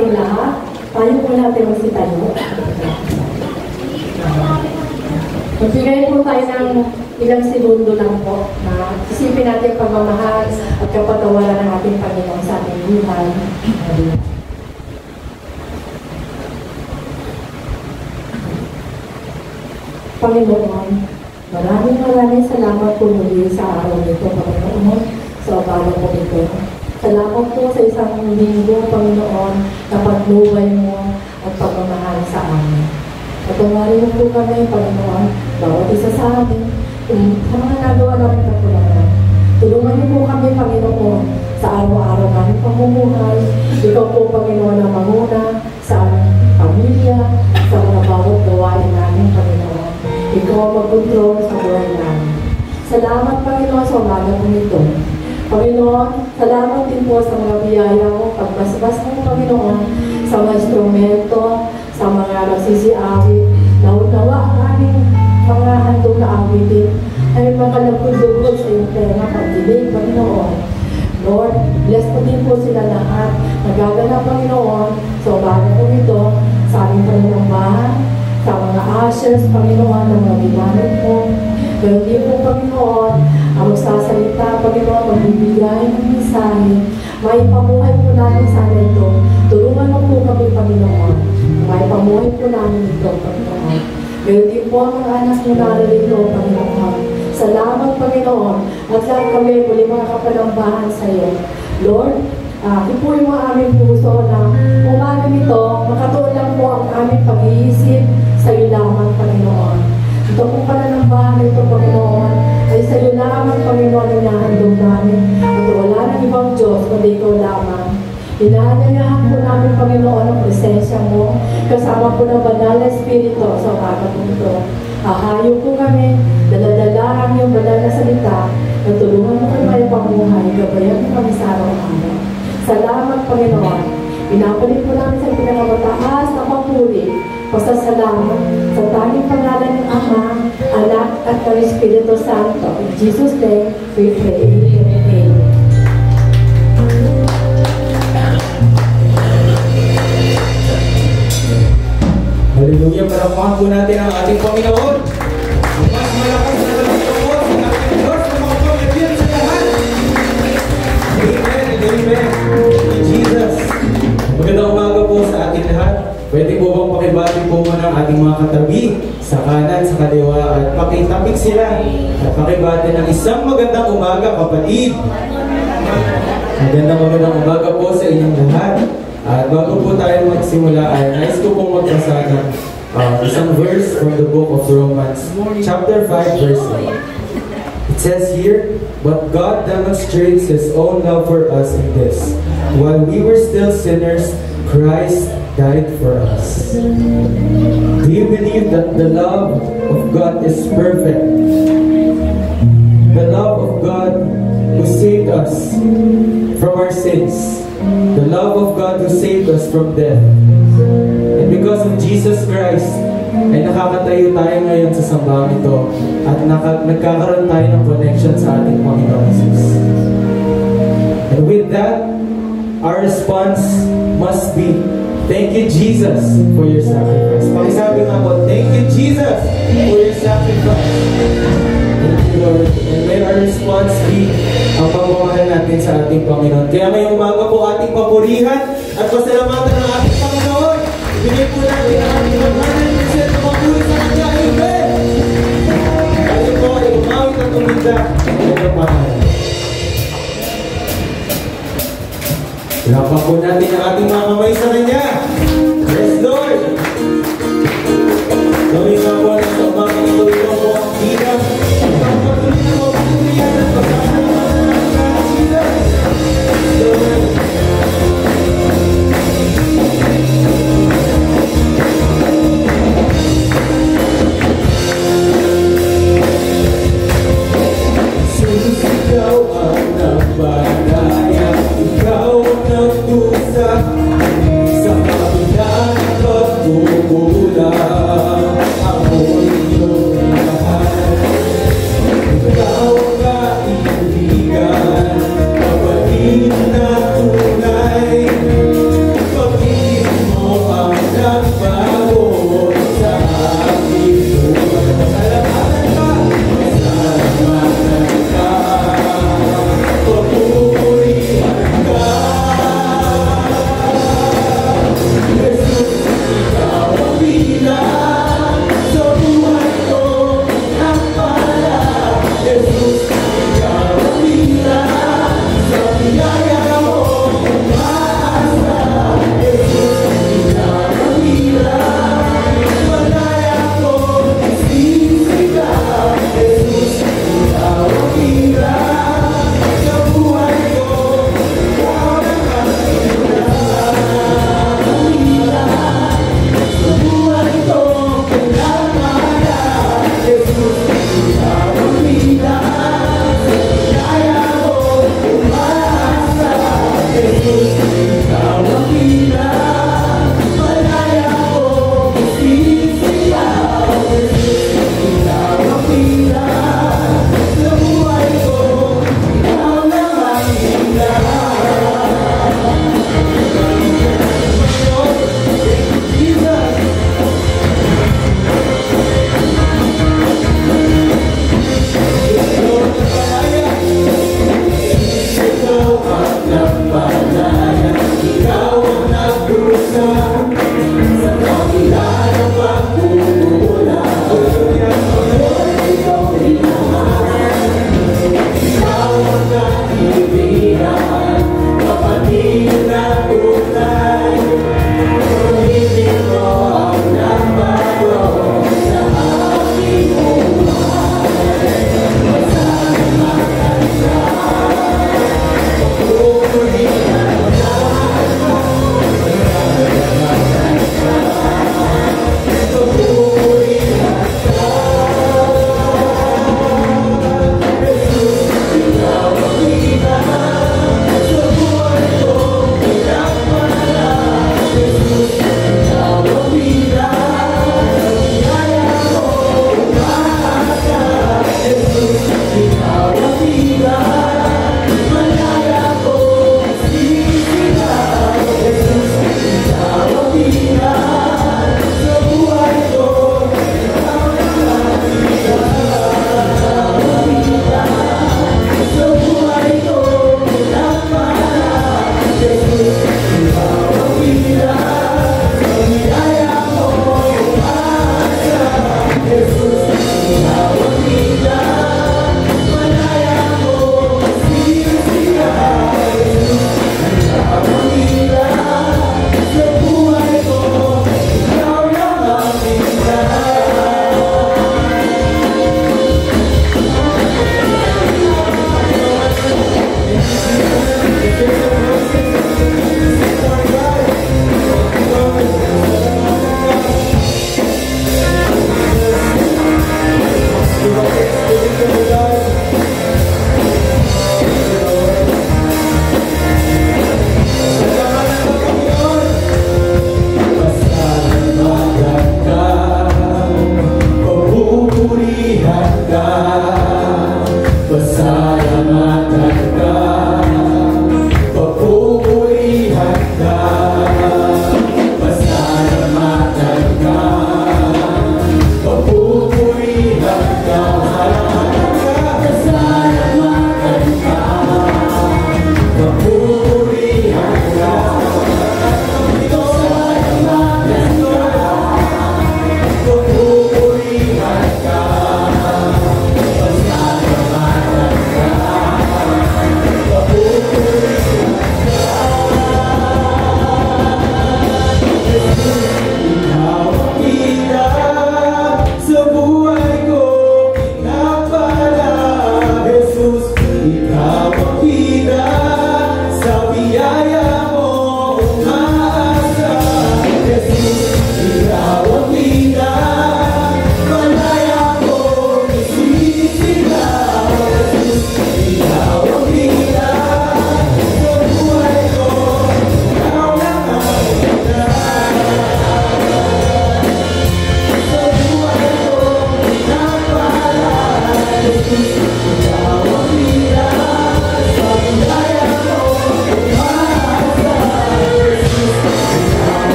ating lahat. Tayo po natin magsitayo. Magbigay po tayo ng ilang segundo lang po na isipin natin pagmamahal at kapatawaran ng ating Panginoon sa ating buhay. Panginoon, maraming salamat po muli sa araw nito, Panginoon, sa abala po ito. Salamat po sa isang linggo, Panginoon, na paglubay mo at pagmamahal sa amin. Patawarin mo po kami, Panginoon, bawat isa sa amin, sa mga nagawa namin kakulangan. Tulungan niyo po kami, Panginoon, sa araw-araw namin pamumuhay. Ikaw po, Panginoon, ang manguna sa aming pamilya, sa mga bawat gawain namin, Panginoon. Ikaw ang mag-control sa buhay namin. Salamat, Panginoon, sa umaga po ito. Panginoon, salamat din po sa mga biyaya mo, pagbasbas mo, Panginoon, sa mga instrumento, sa mga nagsisiawit, naunawa ang aming mga handog na awitin, ay makalagod-lugod sa iyong tenga, pagdilig, Panginoon. Lord, bless po din po sila lahat. Nagaganap, Panginoon, sa umaga po ito, sa aming panunambahan, sa mga ushers, Panginoon, ng mga ginamit mo. Gayon din po, Panginoon, ang magsasalita, Panginoon, magbibigay ng mensahe. May pamuhay po namin sana ito. Tulungan mo po kami, Panginoon. May pamuhay po namin ito, Panginoon. Gayon din po ang mga anak mo narito, Panginoon. Salamat, Panginoon. At lahat kami muli mga kapanambahan sa iyo. Lord, ipuin mo ang aming puso na umaga nito, makatuon lang po ang aming pag-iisip sa iyo lamang, Panginoon. Ito po pananambahan nito, Panginoon, ay sa iyo lamang, Panginoon, ang nahandog namin. At wala ng ibang Diyos, kundi ikaw lamang. Inaanyayahan po namin, Panginoon, ang presensya mo, kasama po ng banal na Espiritu sa umaga po ito. Hahayo po kami, daladala ang iyong banal na salita, na tulungan mo kami may pamuhay, gabayan mo kami sa araw-araw. Salamat, Panginoon. Pinapalik po namin sa pinakamataas na papuri, pasasalamat sa tanging pangalan ng Ama, Anak, at ng Espiritu Santo. In Jesus' name, we pray. Amen. Hallelujah! Palakpakan po natin ang ating Panginoon. Mas malakas na Panginoon sa ating Diyos na makapagpapagyan sa lahat. Amen and amen. In Jesus. Magandang umaga po sa ating lahat. Pwede po bang pakibati po muna ang ating mga katabi sa kanan, sa kaliwa, at pakitapik sila at pakibati ng isang magandang umaga, kapatid. Magandang umaga po sa inyong lahat. At bago po tayo magsimula, ay nais ko pong magbasa ng isang verse from the book of Romans, chapter 5, verse 1. It says here, "But God demonstrates His own love for us in this: while we were still sinners, Christ died for us." Do you believe that the love of God is perfect? The love of God who saved us from our sins. The love of God who saved us from death. And because of Jesus Christ, ay nakakatayo tayo ngayon sa sambahan ito at nagkakaroon tayo ng connection sa ating Panginoon Jesus. And with that, our response must be, thank you, Jesus, for your sacrifice. Pakisabi nga po, thank you, Jesus, for your sacrifice. Thank you, Lord. And may our response be ang pagmamahal natin sa ating Panginoon. Kaya may umaga po ating papurihan at pasalamatan ng ating Panginoon. Ibigay po natin ang ating pagmamahal na papuri sa kanya. Amen! Tayo po ay umawit at uminda sa kanyang pangalan. Lapak po natin ang ating mga kamay sa kanya. Yes, Lord! Gawin nga po na sa umaga ng tuloy po ang hirap. Ang patuloy na mapupurihan at pasalamatan ng ating Jesus. Lord! Ikaw ang nagpadaya, ikaw ang nagdusa sa kabila ng pagkukulang. Ako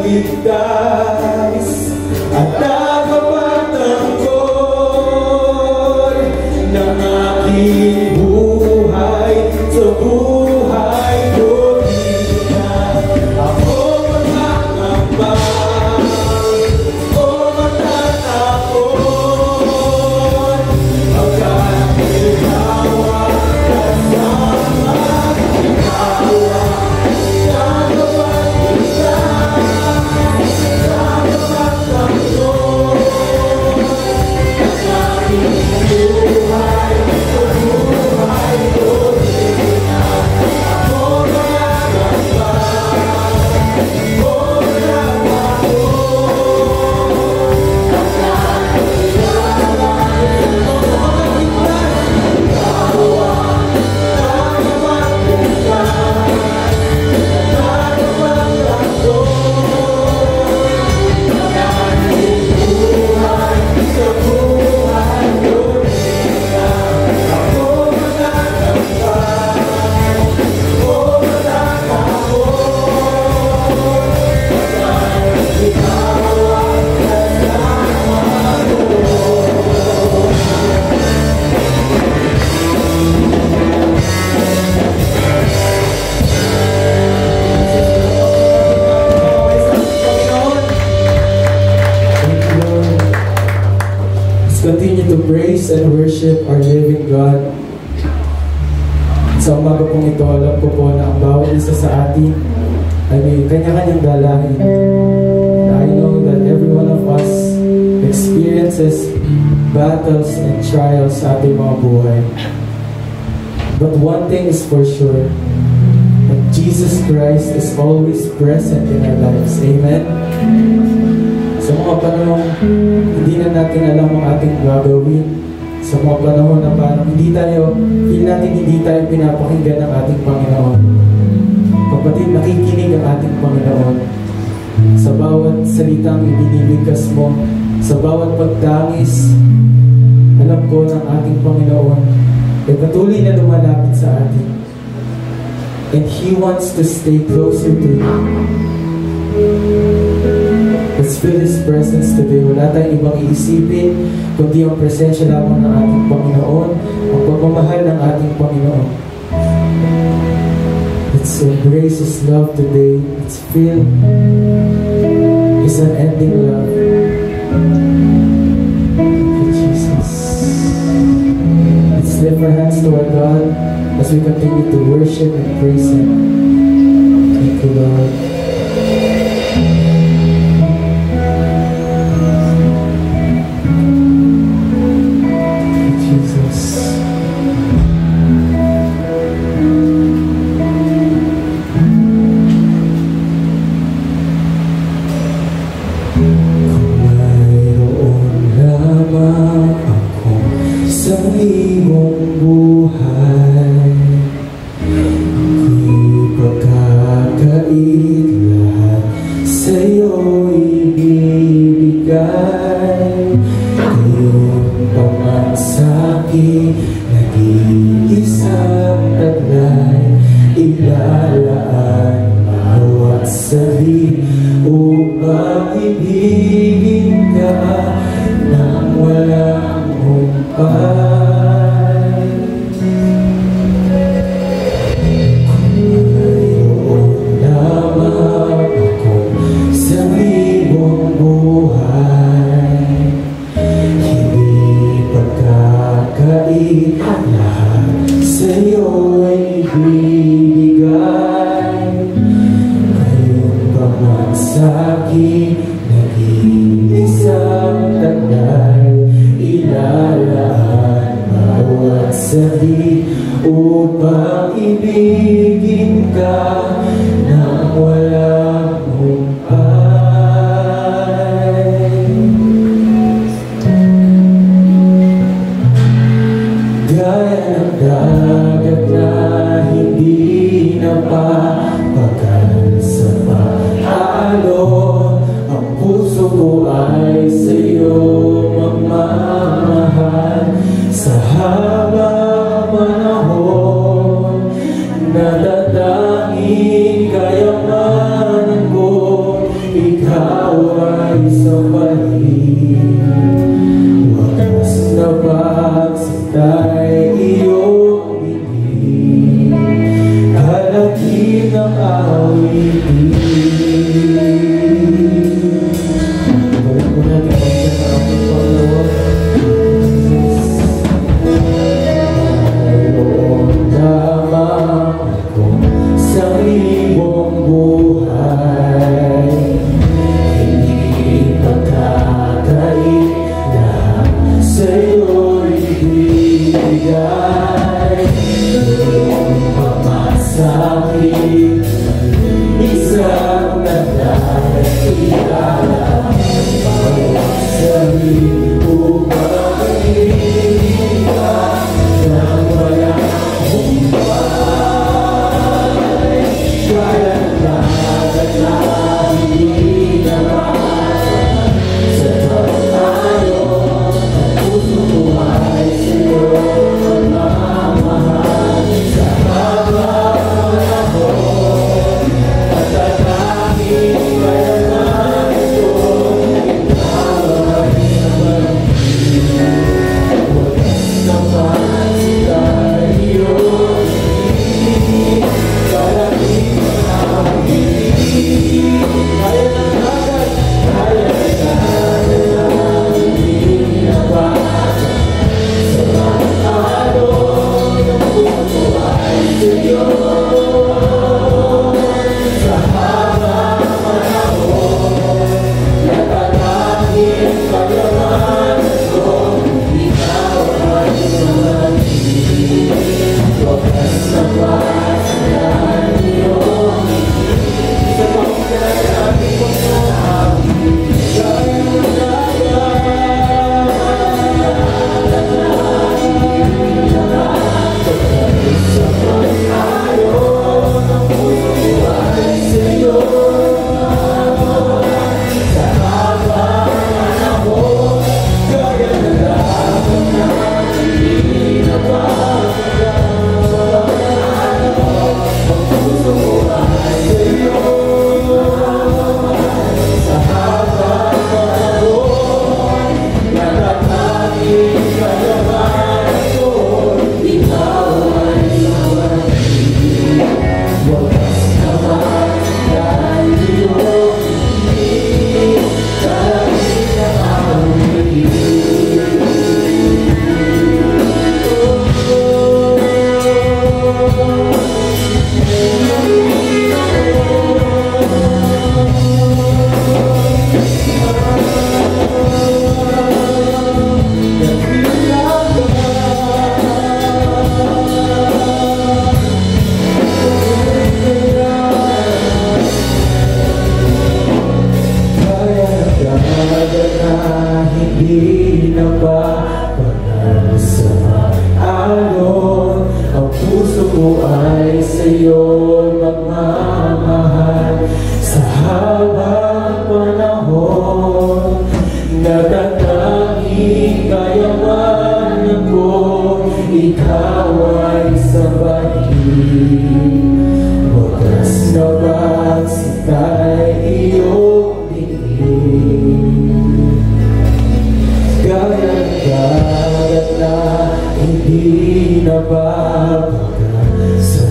tagapagligtas at tagapagtanggol ng aking buhay sa buhay ko. Di na ako magkakamba o matatakot pagkat ikaw ang kasama, ikaw ang tagapagligtas, tagapagtanggol ng aking buhay sa buhay ko. Di na ako magkakamba o continue to praise and worship our living God. Sa umaga pong ito, alam ko po na ang bawat isa sa atin ay may kanya-kanyang dalahin. I know that every one of us experiences battles and trials sa ating mga buhay. But one thing is for sure, that Jesus Christ is always present in our lives. Amen? Sa mga panahon, hindi na natin alam ang ating gagawin. Sa mga panahon na parang feel natin hindi tayo pinapakinggan ng ating Panginoon. Kapatid, nakikinig ang ating Panginoon. Sa bawat salitang ibinibigkas mo, sa bawat pagtangis, alam ko ng ating Panginoon ay patuloy na lumalapit sa atin. And He wants to stay closer to you. Let's feel His presence today. Wala tayong ibang iisipin, kundi ang presensya lamang ng ating Panginoon, ang pagmamahal ng ating Panginoon. Let's embrace His love today. Let's feel His unending love. Thank you, Jesus. Let's lift our hands to our God as we continue to worship and praise Him. Thank you, Lord. Ang ikaw ay sabahin. Wakas na pagsita'y iyong bigay, halagin ang awitin. Balik mo natin ang siya sa aking Panginoon. Mayroon lamang ako sa libong buhay, hindi pagkakait na sa'yo'y ibigay. Iyong pamasakit, isang nagdakilala, bawat sabi upang hindi ka nang walang humpay. Kaya lahat na hindi naman sa tayo, ang puso ko ay sa'yo magmamahal. Sa habang panahon at tatanging kailanman ito, ikaw ay sabahin. Wagas naman sila iyong ibig, kalapit ang ibig. Kaya ng dagat, kaya ng dagat ang hindi nabasa. Sa mga alon, ang puso ay sa'yo. Sa habang panahon, natatanging kailanman ito, ikaw ay sabahin. Wagas naman sila iyong ibig, sa pagkat aming pagkahabi, kaya ng dagat ang hindi nabasa. Sa mga alon, ang puso ko ay sa'yo. Sa habang panahon, kaya ng dagat ang hindi nabasa. Ang puso ko ay sa'yo. Sa habang panahon, natatanging kailanman ito, ikaw ay sabahin. Wagas naman dahil iyong ibig, kalapit ang awitin. Kaya nagdagat na hindi na papagal sa alon, ang puso ko ay sa'yo magmamahal. Sa habang panahon, natatanging kayamanan ko, ikaw ay sabahin. Wagas na pagsita'y iyong dinig, gaya ng dagat na hindi nababagal sa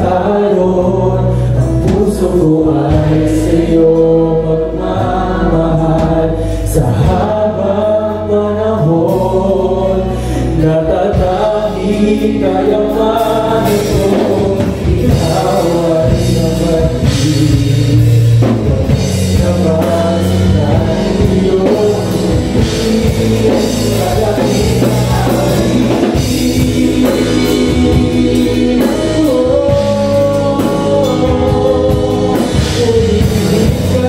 alon, ang puso ko ay sa'yo magmamahal. Sa habang panahon, natatanging kayamanan ko, ikaw ay sabahin. Wagas naman dahil iyong ibig, kalapit ang awitin. Umibig ka.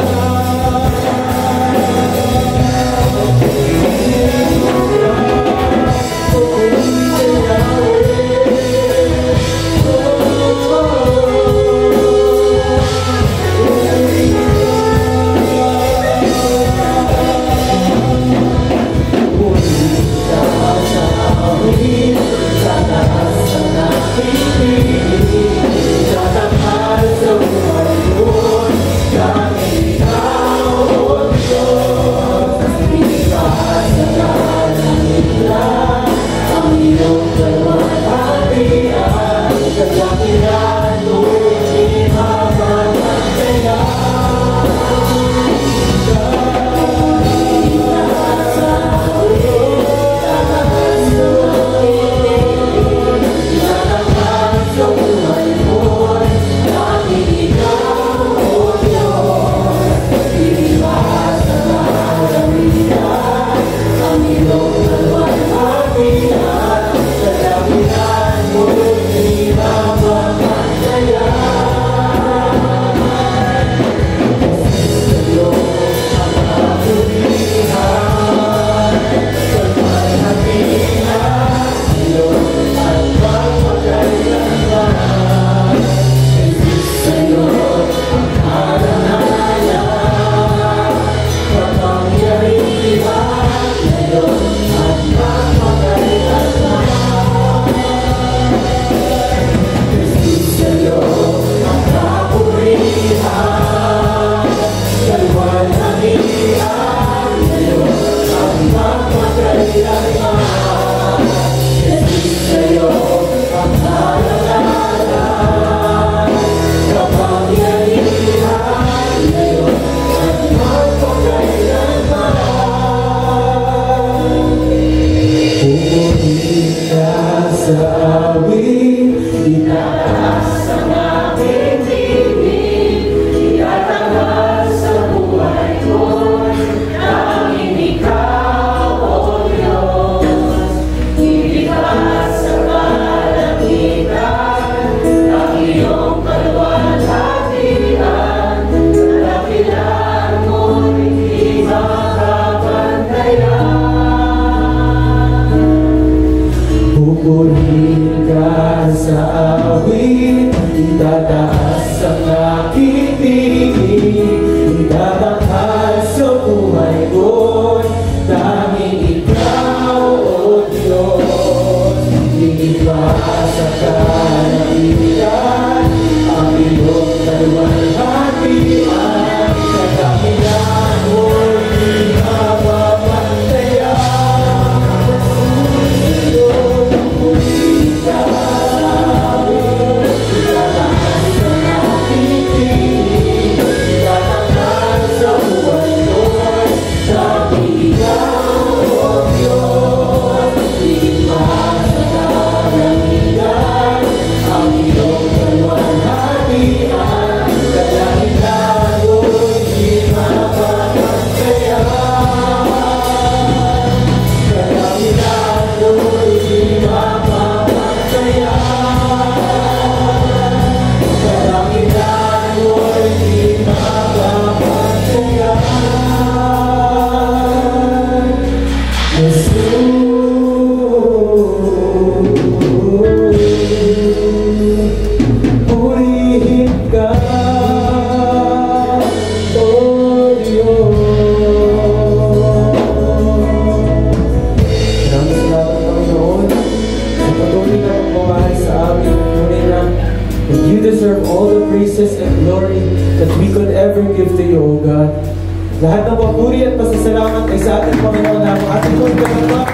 Lahat ng papuri at pasasalamat ay sa ating Panginoon na ang ating pagkakalak,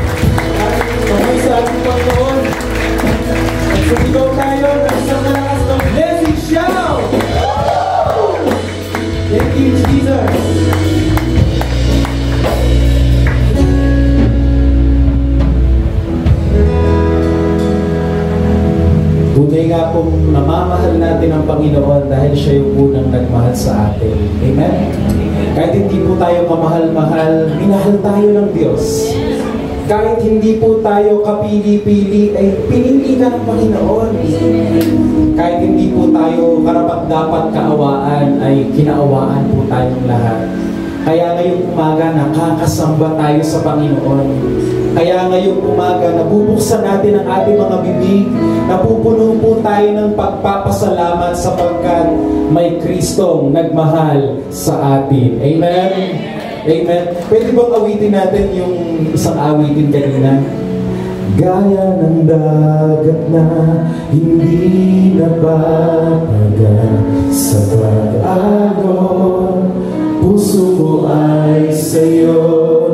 ating kamay sa ating Panginoon. At sumigaw tayo ng isang malakas ng blessing shout! Thank you, Jesus! Tunay nga pong namamahal natin ang Panginoon dahil siya yung unang nagmahal sa atin. Amen? Kahit hindi po tayo mamahal-mahal, minahal tayo ng Diyos. Kahit hindi po tayo kapili-pili, ay pinili ka ng Panginoon. Kahit hindi po tayo karapat-dapat kaawaan, ay kinaawaan po tayong lahat. Kaya ngayong umaga, nakakasamba tayo sa Panginoon. Kaya ngayong umaga, nabubuksan natin ang ating mga bibig, napupuno po tayo ng pagpapasalamat sapagkat may Kristong nagmahal sa atin. Amen? Amen. Pwede bang awitin natin yung isang awitin kanina? Gaya ng dagat na hindi nababagal sa pag-alon, puso ko ay sa'yo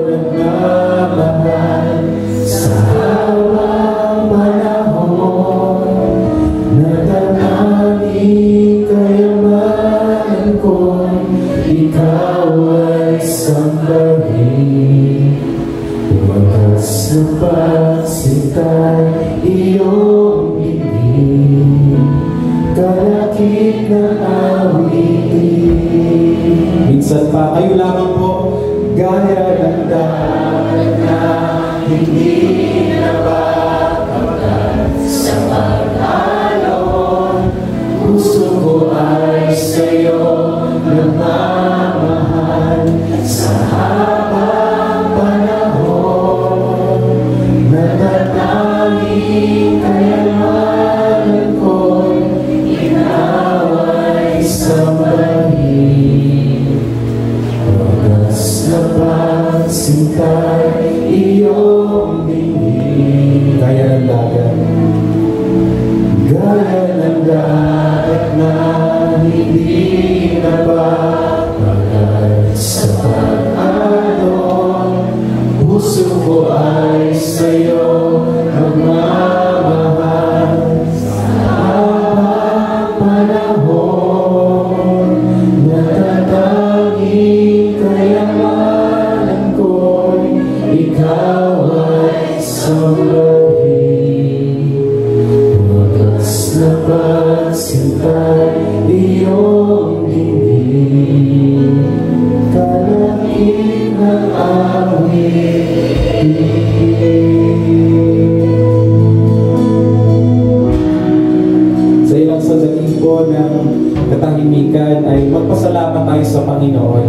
nagmamahal. Sa hawang panahon, natatanging kayamanan ko, ikaw ay sambahin. Wagas na pagsintay iyong bibig, kalakip na awitin. Minsan pa kayo lamang po, gaya ng dagat na hindi nababagal sa pag-alon, puso ko ay sa'yo nagmamahal. Sa habang panahon, natatanging kayamanan ko, ikaw ay sambahin. Wagas na pagsintay iyong bibig. Gaya ng dagat, gaya ng dagat na hindi nababagal sa pag-alon, puso ko ay sa'yo nagmamahal. Sa habang panahon, natatanging kayamanan ko, ikaw ay sambahin. Wagas na pagsintay iyong bibig, kalakip na awitin. Sa ilang sandali po ng katahimikan ay magpasalamat tayo sa Panginoon.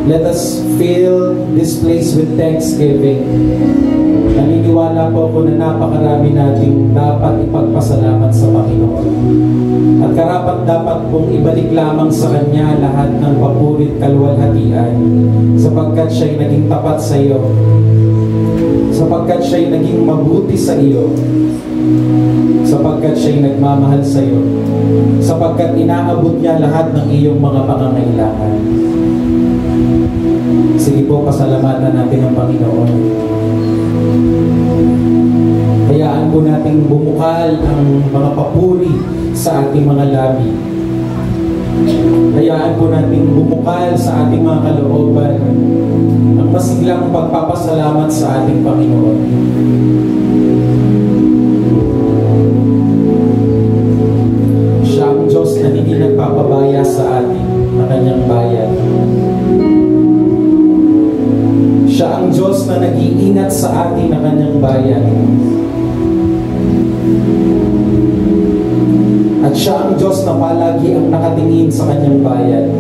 Let us fill this place with thanksgiving. Naniniwala po ako na napakarami nating dapat ipagpasalamat sa Panginoon. At karapat-dapat pong ibalik lamang sa Kanya lahat ng papurit kaluwalhatian, sapagkat siya'y naging tapat sa iyo, sapagkat siya'y naging mabuti sa iyo, sapagkat siya'y nagmamahal sa iyo, sapagkat inaabot niya lahat ng iyong mga pangangailangan. Sige po, pasalamatan natin ang Panginoon. Hayaan po nating bumukal ang mga papuri sa ating mga labi. Hayaan po nating bumukal sa ating mga kalooban ang masiglang pagpapasalamat sa ating Panginoon. Siya ang Diyos na hindi nagpapabaya sa atin na Kanyang bayan. Siya ang Diyos na nag-iingat sa atin na Kanyang bayan. At siya ang Diyos na palagi ang nakatingin sa Kanyang bayan.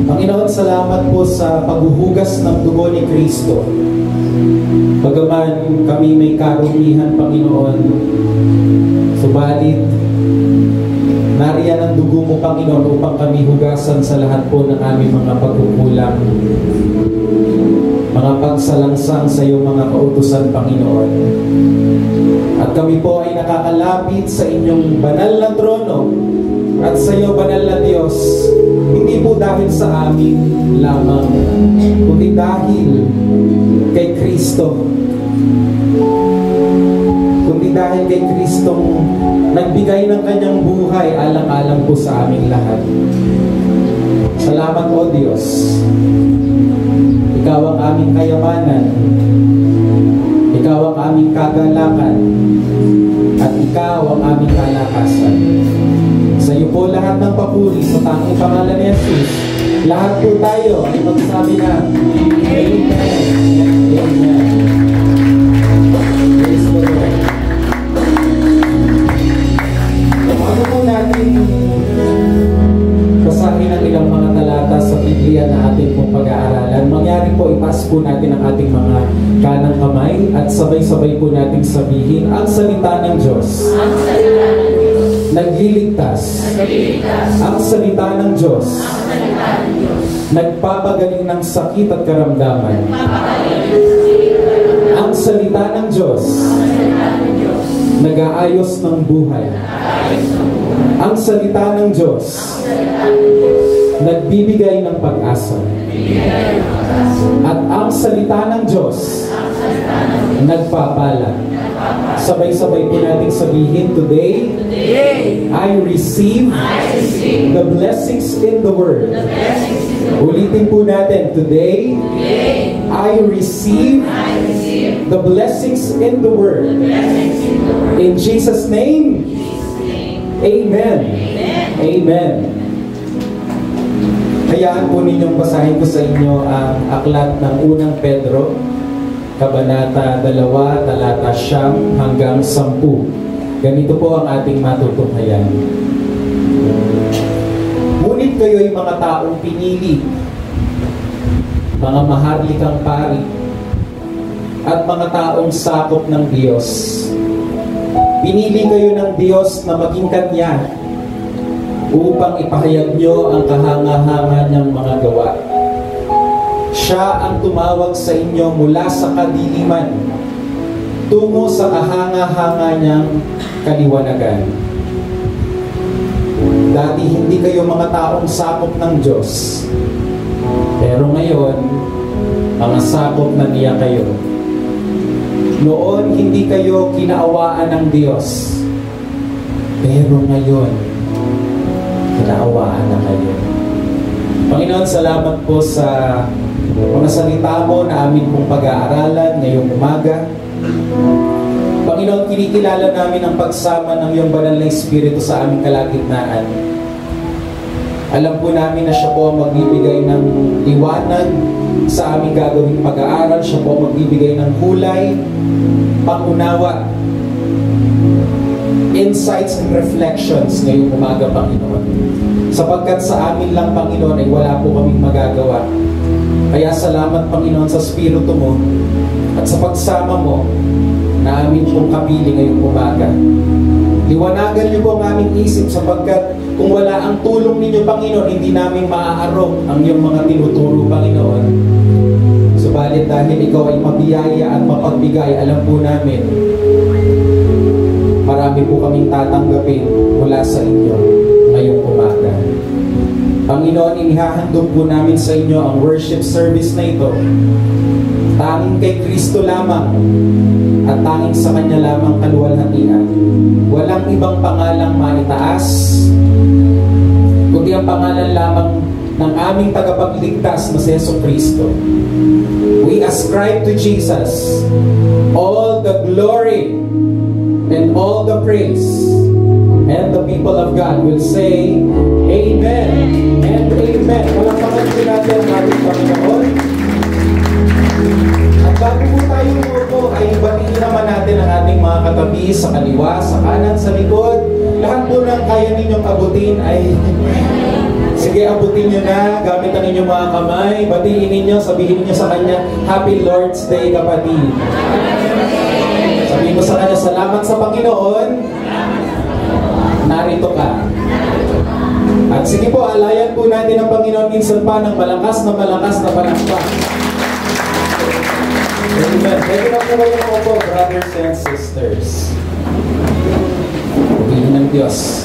Panginoon, salamat po sa paghuhugas ng dugo ni Kristo. Bagaman kami may karumihan, Panginoon, subalit Nariyan ang dugo mo, Panginoon, upang kami hugasan sa lahat po ng aming mga pagkukulang, mga pagsalangsang sa iyo, mga kautusan, Panginoon. At kami po ay nakakalapit sa inyong banal na trono at sa iyo, banal na Diyos, hindi po dahil sa amin lamang, kundi dahil kay Kristo. Kundi dahil kay Kristong nagbigay ng kanyang buhay alang-alang po sa aming lahat. Salamat o Diyos. Ikaw ang aming kayamanan, Ikaw ang aming kagalakan, at Ikaw ang aming kalakasan. Sa iyo po lahat ng papuri sa tanging pangalan ni Jesus. Lahat po tayo ay magsabi na Amen. Amen. Praise the Lord. Ano po natin basahin ang ilang mga talata sa Biblia na ating pong pag-aaralan? Mangyari po, ipas po natin ang ating mga kanang kamay at sabay-sabay po nating sabihin ang salita ng Diyos. Ang salita ng Diyos. Nagliligtas. Ang salita ng Diyos. Nagpapagaling ng sakit at karamdaman. Ang salita ng Diyos. Nag-aayos ng buhay. Ang salita ng Diyos. Nagbibigay ng pag-asa. At ang salita ng Diyos nagpapala. Sabay-sabay po natin sabihin, today, I receive the blessings in the Word. Ulitin po natin, today, I receive the blessings in the Word. In Jesus' name, Amen. Amen. Hayaan po ninyong basahin ko sa inyo ang aklat ng unang Pedro, Kabanata 2, talata 9 hanggang 10. Ganito po ang ating matutunghayan. Ngunit kayo'y mga taong pinili, mga maharlikang pari, at mga taong sakop ng Diyos. Pinili kayo ng Diyos na maging Kanya upang ipahayag nyo ang kahanga-hanga niyang mga gawa. Siya ang tumawag sa inyo mula sa kadiliman tungo sa kahanga-hanga niyang kaliwanagan. Dati hindi kayo mga taong sakop ng Diyos, pero ngayon, mga sakop na niya kayo. Noon, hindi kayo kinaawaan ng Diyos, pero ngayon, kinaawaan na kayo. Panginoon, salamat po sa mga salita mo na amin pong pag-aaralan ngayong umaga. Panginoon, kinikilala namin ang pagsama ng iyong banal na Espiritu sa aming kalagitnaan. Alam po namin na siya po ang magbibigay ng liwanag sa aming gagawing pag-aaral. Siya po ang magbibigay ng kulay, pangunawa, insights and reflections ngayong umaga, Panginoon. Sapagkat sa amin lang, Panginoon, ay wala po kaming magagawa. Kaya salamat, Panginoon, sa Espiritu mo at sa pagsama mo na amin pong kapili ngayong umaga. Liwanagan niyo po ang aming isip sapagkat kung wala ang tulong ninyo, Panginoon, hindi namin maaarok ang iyong mga tinuturo, Panginoon. Subalit dahil ikaw ay mabiyaya at mapagbigay, alam po namin, marami po kaming tatanggapin mula sa inyo ngayong umaga. Panginoon, inihahandog po namin sa inyo ang worship service na ito. Tanging kay Kristo lamang at tanging sa Kanya lamang kaluwalhatian. Walang ibang pangalang maitaas, kundi ang pangalan lamang ng aming tagapagligtas na si Jesucristo. We ascribe to Jesus all the glory and all the praise. And the people of God will say, Amen and Amen. Walang pakagin natin ang ating Panginoon. At bago po tayo po ay batiin naman natin ang ating mga katabi sa kaliwa, sa kanan, sa likod. Lahat po ng kaya ninyong abutin ay sige, abutin nyo na, gamit ang inyong mga kamay, batiin ninyo, sabihin niyo sa Kanya, Happy Lord's Day, kapatid. Sabihin mo sa Kanya, salamat sa Panginoon, narito ka. At sige po, alayan po natin ang Panginoon minsan pa ng malakas na palakpak. Amen. Pwede na po kayo po, brothers and sisters. Pagiging ng Diyos.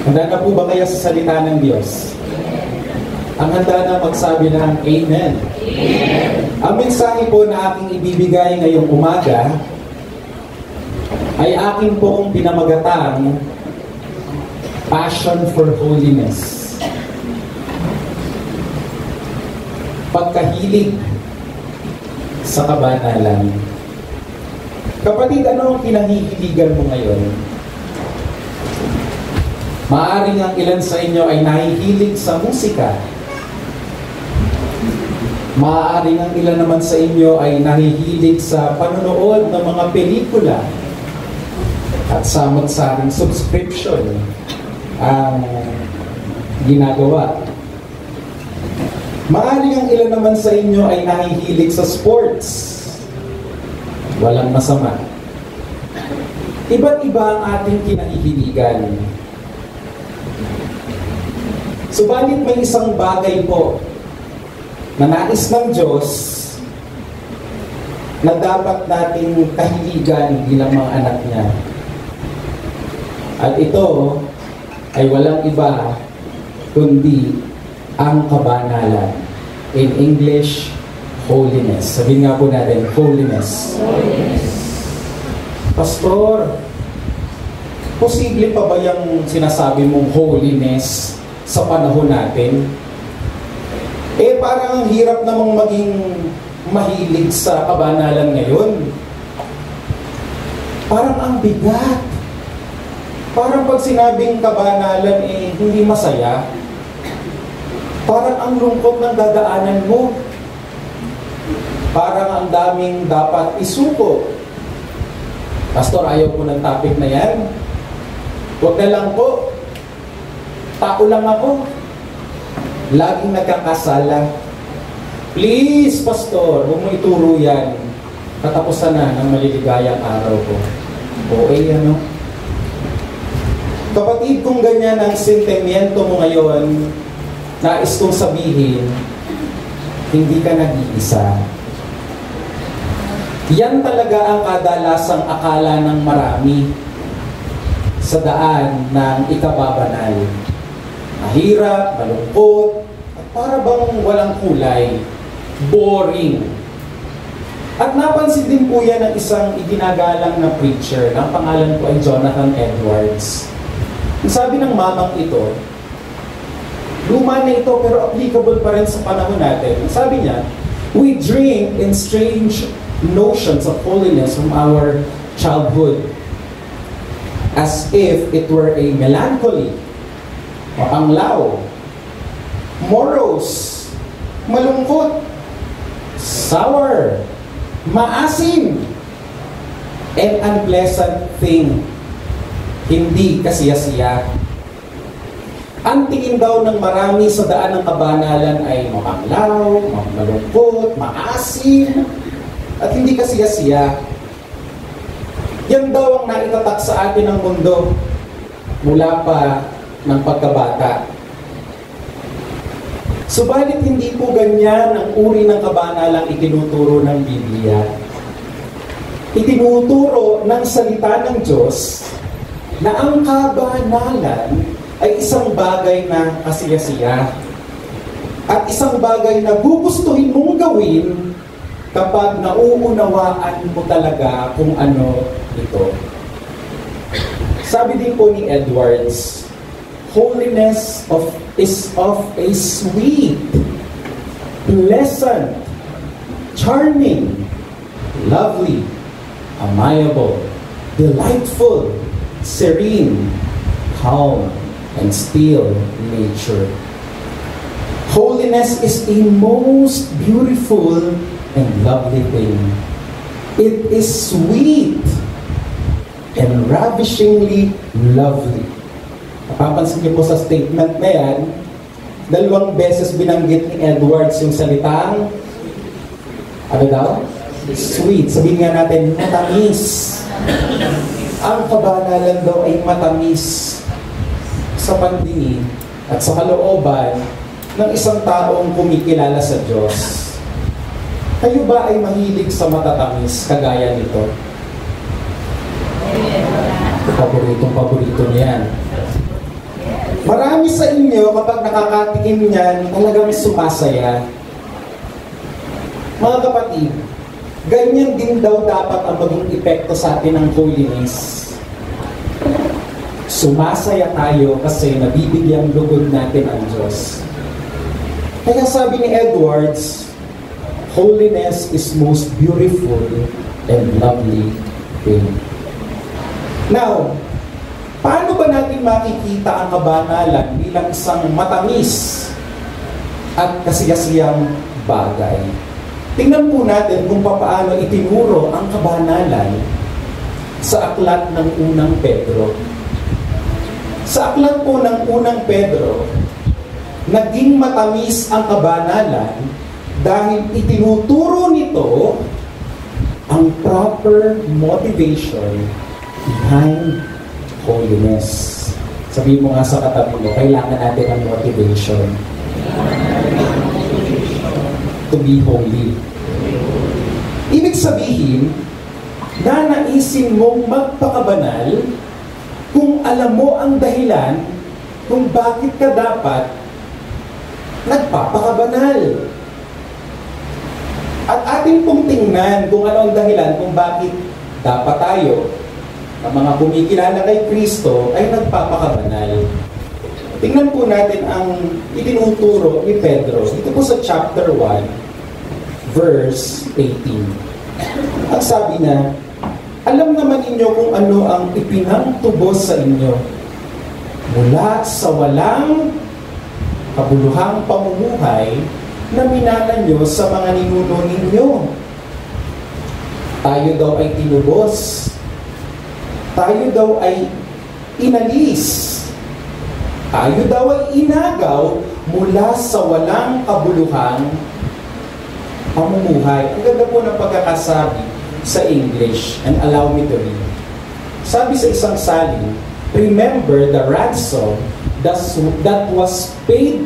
Handa na po ba kayo sa salita ng Diyos? Ang handa na magsabi ng Amen. Amen. Ang mensahe po na aking ibibigay ngayong umaga ay akin pong pinamagatang Passion for Holiness. Pagkahilig sa kabanalan. Kapatid, ano ang pinahihiligan mo ngayon? Maaaring ang ilan sa inyo ay nahihilig sa musika. Maaaring ang ilan naman sa inyo ay nahihilig sa panonood ng mga pelikula at samot-saring subscription ang ginagawa. Maaaring ang ilan naman sa inyo ay nahihilig sa sports. Walang masama. Iba't iba ang ating kinahihiligan. Subalit may isang bagay po na nais ng Diyos na dapat nating kahiligan bilang mga anak niya. At ito ay walang iba kundi ang kabanalan. In English, holiness. Sabihin nga po natin, holiness. Holiness. Pastor, posible pa ba yung sinasabi mong holiness sa panahon natin? Parang ang hirap namang maging mahilig sa kabanalan ngayon. Parang ang bigat. Parang pag sinabing kabanalan, hindi masaya. Parang ang lungkot ng dadaanan mo. Parang ang daming dapat isuko. Pastor, ayaw ko ng topic na yan. Huwag na lang po. Tao lang ako. Laging nagkakasala. Please, Pastor, huwag mo ituro yan. Katapusan na ng maliligayang araw ko. Ano? Kapatid, kung ganyan ang sentimiento mo ngayon, nais kong sabihin, hindi ka nag-iisa. Yan talaga ang kadalasang akala ng marami sa daan ng ikababanal. Mahirap, malungkot, at para bang walang kulay, boring. At napansin din po yan ng isang iginagalang na preacher, ang pangalan po ay Jonathan Edwards. Ang sabi ng mamang ito, luma na ito pero applicable pa rin sa panahon natin. Ang sabi niya, we dream in strange notions of holiness from our childhood, as if it were a melancholy, mapanglaw, morose, malungkot, sour, maasim, and unpleasant thing. Hindi kasiyasiya. Ang tingin daw ng marami sa daan ng kabanalan ay mapanglaw, malungkot, maasim, at hindi kasiyasiya. Yan daw ang naitatak sa atin ng mundo mula pa ng pagkabata. Subalit hindi po ganyan ang uri ng kabanalang itinuturo ng Biblia. Itinuturo ng salita ng Diyos na ang kabanalan ay isang bagay na kasiyasiya at isang bagay na gugustuhin mong gawin kapag nauunawaan mo talaga kung ano ito. Sabi din po ni Edwards, holiness is of a sweet, pleasant, charming, lovely, amiable, delightful, serene, calm, and still nature. Holiness is a most beautiful and lovely thing. It is sweet and ravishingly lovely. Napapansin niyo po sa statement na yan, 2 beses binanggit ni Edwards yung salitang, ano daw? Sweet. Sabihin nga natin, matamis. Ang kabanalan daw ay matamis sa pandinig at sa kalooban ng isang taong kumikilala sa Diyos. Kayo ba ay mahilig sa matatamis kagaya nito? Paboritong-paborito niyan. Marami sa inyo kapag nakakatikim niyan, talagang sumasaya. Mga kapatid, ganyan din daw dapat ang maging epekto sa atin ng holiness. Sumasaya tayo kasi nabibigyang lugod natin ang Diyos. Kaya sabi ni Edwards, holiness is most beautiful and lovely thing. Now, paano ba natin makikita ang kabanalan bilang isang matamis at kasiyasiyang bagay? Tingnan po natin kung paano itinuro ang kabanalan sa aklat ng unang Pedro. Sa aklat po ng unang Pedro, naging matamis ang kabanalan dahil itinuturo nito ang proper motivation behind holiness. Sabihin mo nga sa katabi mo, kailangan natin ang motivation to be holy. Ibig sabihin, nanaisin mong magpakabanal kung alam mo ang dahilan kung bakit ka dapat nagpapakabanal. At ating pong tingnan kung ano ang dahilan kung bakit dapat tayo, ang mga kumikilala kay Kristo, ay nagpapakabanal. Tingnan po natin ang itinuturo ni Pedro. Ito po sa chapter 1, verse 18. At sabi na, alam naman ninyo kung ano ang ipinangtubos sa inyo mula sa walang kabuluhang pamumuhay na minana nyo sa mga ninuno ninyo. Tayo daw ay tinubos. Tayo daw ay inalis. Tayo daw ay inagaw mula sa walang kabuluhang pamumuhay. Ang ganda po ng pagkakasabi sa English, and allow me to read. Sabi sa isang salin, remember the ransom that was paid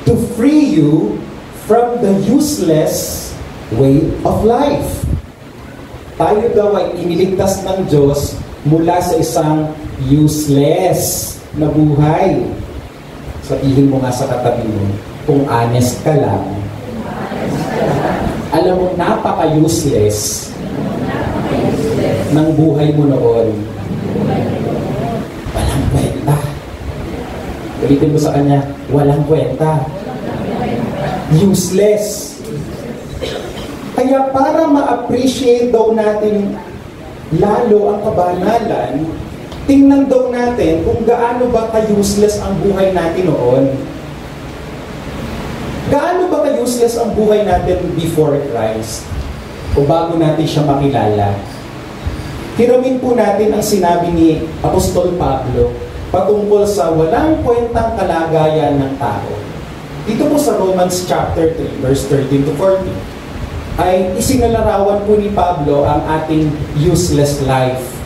to free you from the useless way of life. Tayo daw ay iniligtas ng Diyos mula sa isang useless na buhay. Sabihin mo nga sa katabi mo, kung honest ka lang, alam mo, napaka-useless ng buhay mo noon. Walang kwenta. Ulitin mo sa kanya, walang kwenta. Useless. Kaya para ma-appreciate daw natin lalo ang kabanalan, tingnan daw natin kung gaano ba ka-useless ang buhay natin noon. Gaano ba ka-useless ang buhay natin before Christ? O bago natin siya makilala? Hiramin po natin ang sinabi ni Apostol Pablo patungkol sa walang kwentang kalagayan ng tao. Dito po sa Romans chapter 3, verse 13 to 14, ay isinalarawan po ni Pablo ang ating useless life.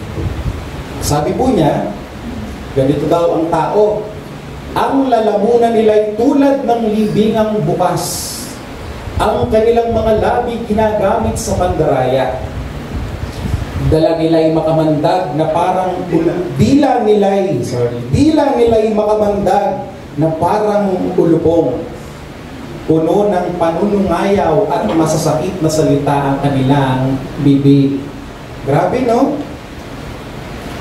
Sabi po niya, ganito daw ang tao, ang lalamunan nila'y tulad ng libingang bukas. Ang kanilang mga labi ginagamit sa pandaraya. Dala nila'y makamandag na parang dila nila'y makamandag na parang ulupong. Puno ng panunungayaw at masasakit na salita ang kanilang bibig. Grabe, no?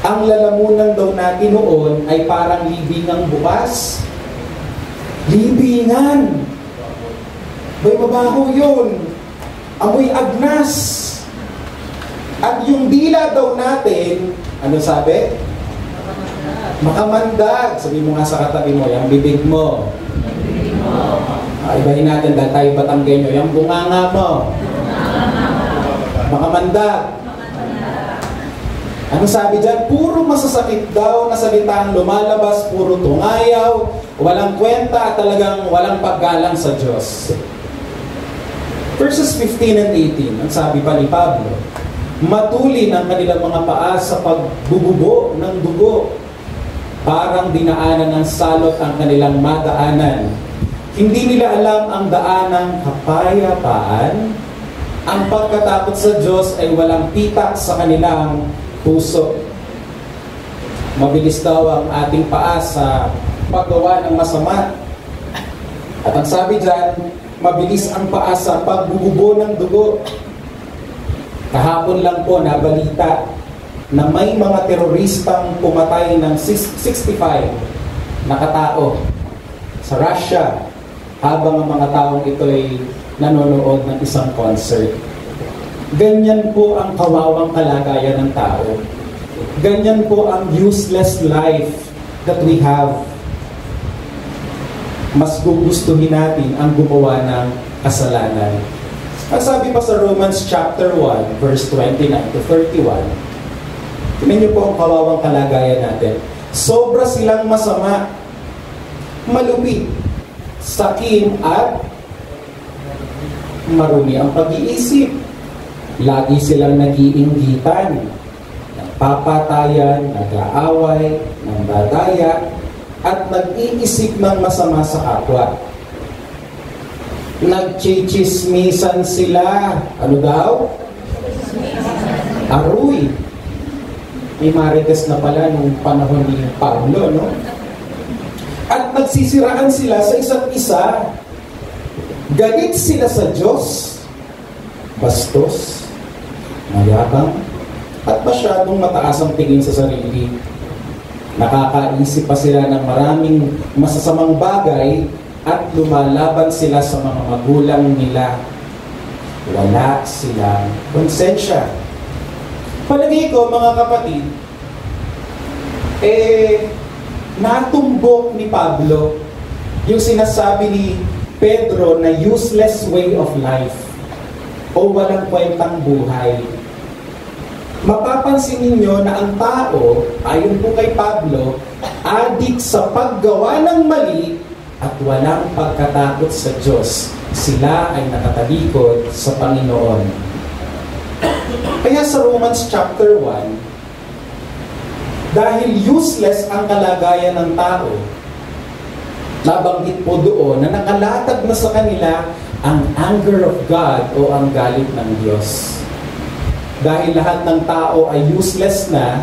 Ang lalamunan daw natin noon ay parang libingang bukas. Libingan! May mabaho yun. Amoy agnas. At yung dila daw natin, ano sabi? Makamandag. Sabi mo nga sa katabi mo, yung bibig mo. Ibahin natin dahil tayo Batanggenyo, yung bunganga mo. Makamandag. Ano sabi dyan? Puro masasakit daw na salita ang lumalabas, puro tungayaw, walang kwenta at talagang walang paggalang sa Diyos. Verses 15 and 18, ang sabi pa ni Pablo, matulin ang kanilang mga paa sa pagbububo ng dugo. Parang dinaanan ng salot ang kanilang madaanan. Hindi nila alam ang daanang kapayapaan. Ang pagkatakot sa Diyos ay walang pitak sa kanilang puso. Mabilis daw ang ating paa sa paggawa ng masama. At ang sabi dyan, mabilis ang paa sa pagbububo ng dugo. Kahapon lang po nabalita na may mga teroristang pumatay ng 65 na katao sa Russia habang ang mga taong ito ay nanonood ng isang concert. Ganyan po ang kawawang kalagayan ng tao. Ganyan po ang useless life that we have. Mas gugustuhin natin ang gumawa ng kasalanan. Ang sabi pa sa Romans chapter 1, verse 29 to 31, tingnan niyo po ang kawawang kalagayan natin. Sobra silang masama, malupit, sakim at marumi ang pag-iisip. Lagi silang nag-iinggitan, nagpapatayan, nag-aaway, nandadaya, at nag-iisip ng masama sa kapwa. Nagchichismisan sila. Ano daw? Aruy. May marites na pala nung panahon ni Pablo, no? At nagsisiraan sila sa isa't isa. Galit sila sa Diyos. Bastos, mayabang, at masyadong mataas ang tingin sa sarili. Nakakaisip pa sila ng maraming masasamang bagay at lumalaban sila sa mga magulang nila. Wala silang konsensya. Palagay ko, mga kapatid, natumbok ni Pablo yung sinasabi ni Pedro na useless way of life o walang kwentang buhay. Mapapansin ninyo na ang tao, ayon po kay Pablo, adik sa paggawa ng mali at walang pagkatakot sa Diyos. Sila ay nakatalikod sa Panginoon. Kaya sa Romans chapter 1, dahil useless ang kalagayan ng tao, nabanggit po doon na nakalatag na sa kanila ang anger of God o ang galit ng Diyos. Dahil lahat ng tao ay useless na,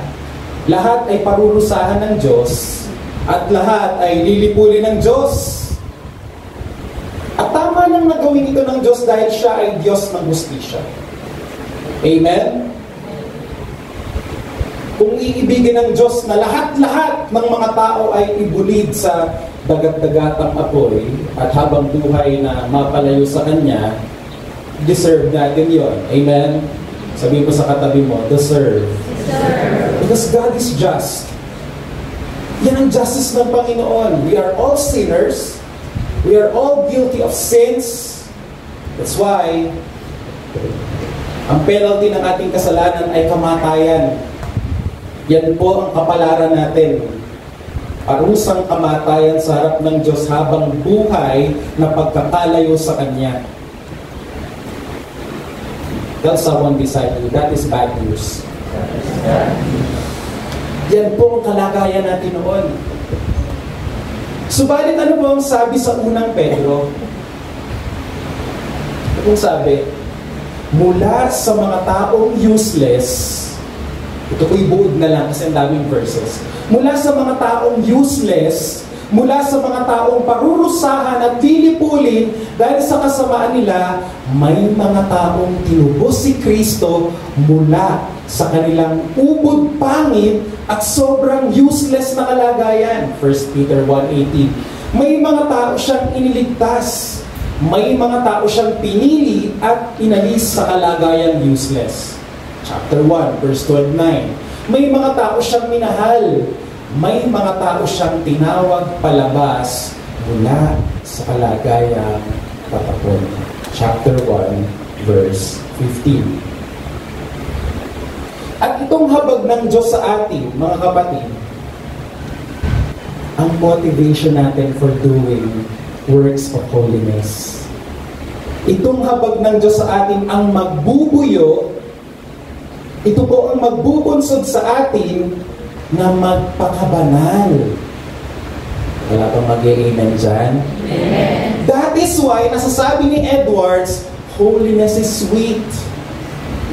lahat ay parurusahan ng Diyos, at lahat ay lilipulin ng Diyos. At tama nang nagawin ito ng Diyos dahil siya ay Diyos ng hustisya. Amen? Kung iibigin ng Diyos na lahat-lahat ng mga tao ay ibulid sa dagat-dagatang apoy at habang buhay na mapalayo sa Kanya, deserve natin yon. Amen? Sabihin ko sa katabi mo, deserve. Because God is just. Yan ang justice ng Panginoon. We are all sinners. We are all guilty of sins. That's why ang penalty ng ating kasalanan ay kamatayan. Yan po ang kapalaran natin. Parusang kamatayan sa harap ng Diyos habang buhay na pagkakalayo sa Kanya. Tell someone beside you, that is bad news. Yan po ang kalagayan natin noon. Subalit ano po ang sabi sa unang Pedro? Ano pong sabi? Mula sa mga taong useless, ito ko'y buod na lang kasi ang daming verses. Mula sa mga taong useless, mula sa mga taong parurusahan at lilipulin dahil sa kasamaan nila, may mga taong tinubos si Kristo mula sa kanilang ubod pangit at sobrang useless na kalagayan. 1 Peter 1:18. May mga tao siyang iniligtas. May mga tao siyang pinili at inalis sa kalagayang useless. Chapter 1, verse 29. May mga tao siyang minahal. May mga tao siyang tinawag palabas mula sa kalagayang patapon. Chapter 1, verse 15. At itong habag ng Diyos sa atin, mga kapatid, ang motivation natin for doing works of holiness. Itong habag ng Diyos sa atin ang magbubuyo, ito po ang magbubunsod sa atin na magpakabanal. Wala pang mag-i-amen dyan? Amen. That is why, nasasabi ni Edwards, holiness is sweet.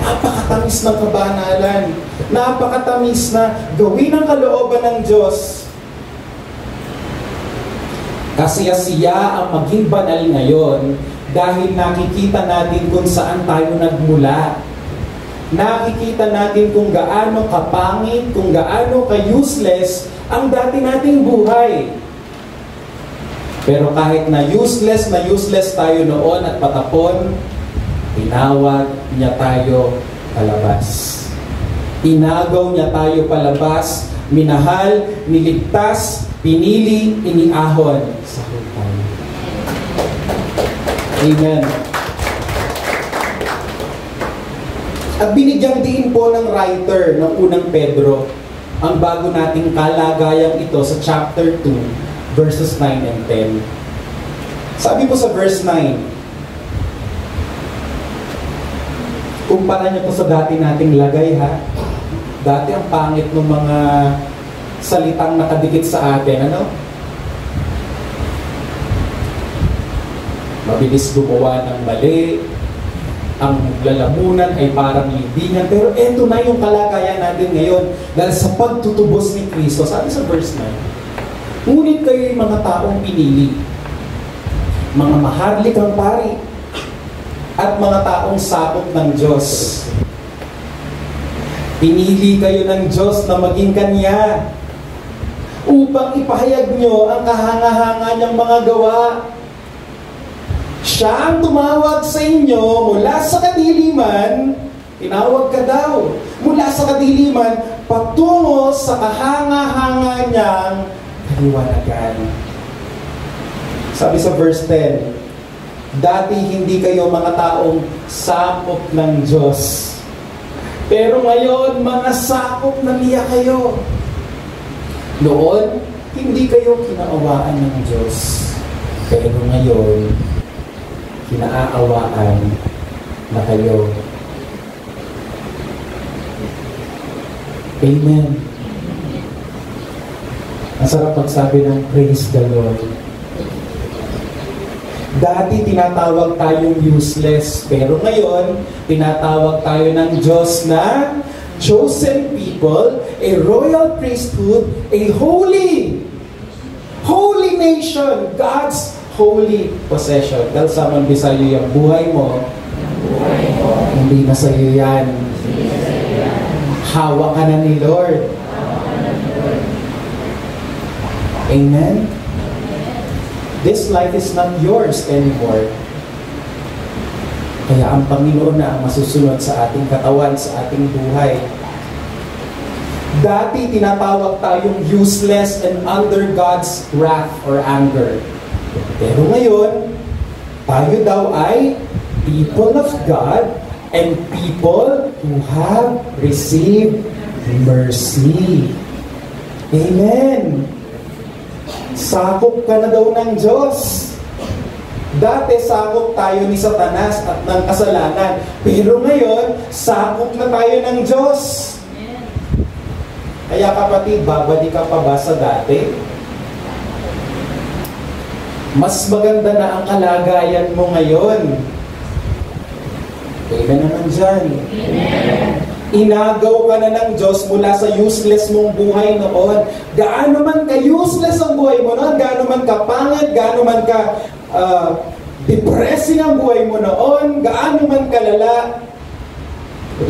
Napakatamis ng kabanalan. Napakatamis na gawin ang kalooban ng Diyos. Kasiya-siya ang maging banal ngayon dahil nakikita natin kung saan tayo nagmula. Nakikita natin kung gaano kapangit, kung gaano ka-useless ang dati nating buhay. Pero kahit na useless tayo noon at patapon, tinawag niya tayo palabas. Inagaw niya tayo palabas, minahal, niligtas, pinili, iniahon sa hukay. Amen. At binigyang diin po ng writer ng unang Pedro ang bago nating kalagayang ito sa chapter 2, verses 9 and 10. Sabi po sa verse 9, kumpara niyo po sa dati nating lagay ha. Dati ang pangit ng mga salitang nakadikit sa atin, ano? Mabilis gumawa ng mali, ang lalamunan ay parang libingan, pero eto na yung kalagayan natin ngayon dahil sa pagtutubos ni Kristo. Sabi sa verse 9, ngunit kayo yung mga taong pinili, mga maharlikang pari, at mga taong sakop ng Diyos. Pinili kayo ng Diyos na maging Kanya upang ipahayag nyo ang kahanga-hanga niyang mga gawa. Siya ang tumawag sa inyo mula sa kadiliman, tinawag ka daw, mula sa kadiliman, patungo sa kahanga-hanga niyang kaliwanagan. Sabi sa verse 10, dati hindi kayo mga taong sakop ng Diyos. Pero ngayon, mga sakop na niya kayo. Noon, hindi kayo kinaawaan ng Diyos. Pero ngayon, kinaaawaan na kayo. Amen. Ang sarap magsabi ng praise the Lord. Dati tinatawag tayong useless, pero ngayon, tinatawag tayo ng Diyos na chosen people, a royal priesthood, a holy nation, God's holy possession. Dahil sa man sa'yo yung buhay mo, hindi na sa'yo yan. Hawak ka na ni Lord. Amen? This life is not yours anymore. Kaya ang Panginoon na ang masusunod sa ating katawan, sa ating buhay. Dati tinatawag tayong useless and under God's wrath or anger. Pero ngayon, tayo daw ay people of God and people who have received mercy. Amen. Sakop ka na daw ng Diyos. Dati sakop tayo ni Satanas at ng kasalanan. Pero ngayon, sakop na tayo ng Diyos. Kaya kapatid, babalik ka pa ba sa dati? Mas maganda na ang kalagayan mo ngayon. Amen naman dyan. Amen. Inagaw ka na ng Diyos mula sa useless mong buhay noon. Gaano man ka-useless ang buhay mo noon, gaano man ka-pangit, gaano man ka depressing ang buhay mo noon, gaano man kalala,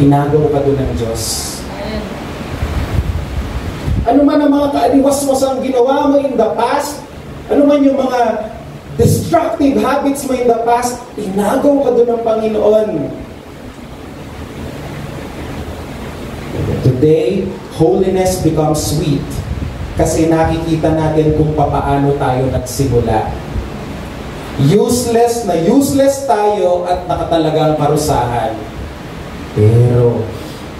inagaw ka doon ng Diyos. Ano man ang mga kaaliwas-was ang ginawa mo in the past, ano man yung mga destructive habits mo in the past, inagaw ka doon ng Panginoon. Today, holiness becomes sweet kasi nakikita natin kung papaano tayo nagsimula. Useless na useless tayo at nakatalagang parusahan. Pero,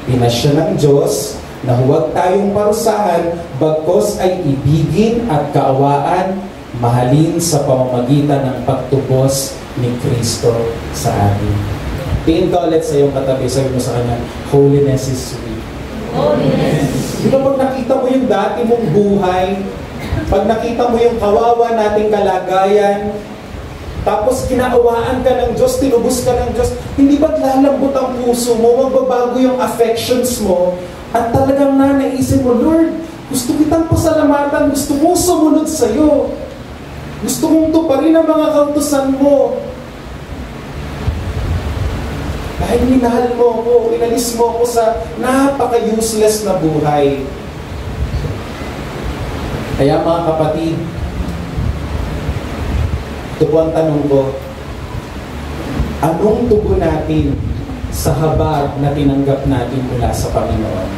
pinasya ng Diyos na huwag tayong parusahan, bagkos ay ibigin at kaawaan, mahalin sa pamamagitan ng pagtubos ni Kristo sa atin. Tingin ka ulit sa iyong katabi, sabi mo sa kanya, holiness is sweet. Holiness. Di ba pag nakita mo yung dati mong buhay, pag nakita mo yung kawawa nating kalagayan, tapos kinaawaan ka ng Diyos, tinubos ka ng Diyos, hindi ba't lalambot ang puso mo, magbabago yung affections mo, at talagang naisip mo, Lord, gusto kitang pasalamatan, gusto kong sumunod sa'yo, gusto kong tuparin ang mga kautusan mo. Dahil minahal mo ako, inalis mo ako sa napaka-useless na buhay. Kaya mga kapatid, ito po ang tanong ko, anong tugon natin sa habag na tinanggap natin mula sa Panginoon?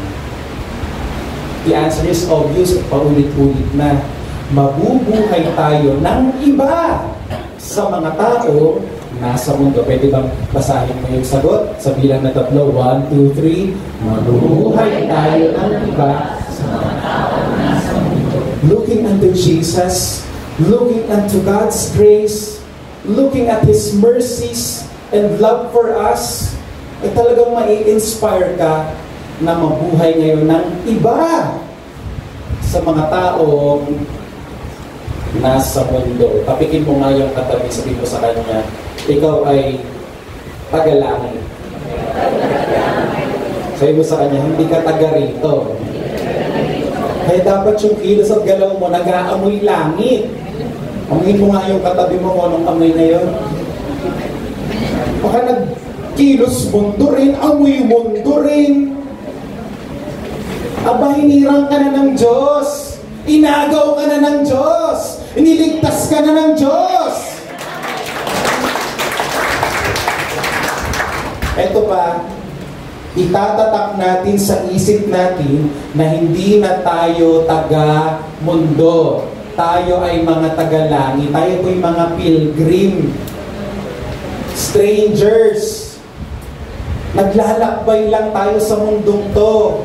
The answer is obvious, paulit-ulit na. Mabubuhay tayo ng iba sa mga tao nasa mundo. Pwede bang basahin mo yung sagot? Sa bilang na 3, 1, 2, 3. Mabubuhay tayo ng iba sa mga tao nasa mundo. Looking unto Jesus, looking unto God's grace, looking at His mercies and love for us, ay talagang mai-inspire ka na mabuhay ngayon ng iba sa mga taong nasa mundo. Tapikin mo nga yung katabi, sabihin mo sa kanya, ikaw ay taga-langit. Sabihin mo sa kanya, hindi ka taga rito. Kaya dapat yung kilos at galaw mo, nag-aamoy langit. Amuin mo nga yung katabi mo kung anong amoy na yun. Baka nagkilos mundo rin, amoy mundo rin. Aba, hinirang ka na ng Diyos. Inagaw ka na ng Diyos. Iniligtas ka na ng Diyos. Ito pa, itatatak natin sa isip natin na hindi na tayo taga-mundo. Tayo ay mga taga-langit. Tayo po'y mga pilgrim. Strangers. Naglalakbay lang tayo sa mundong to.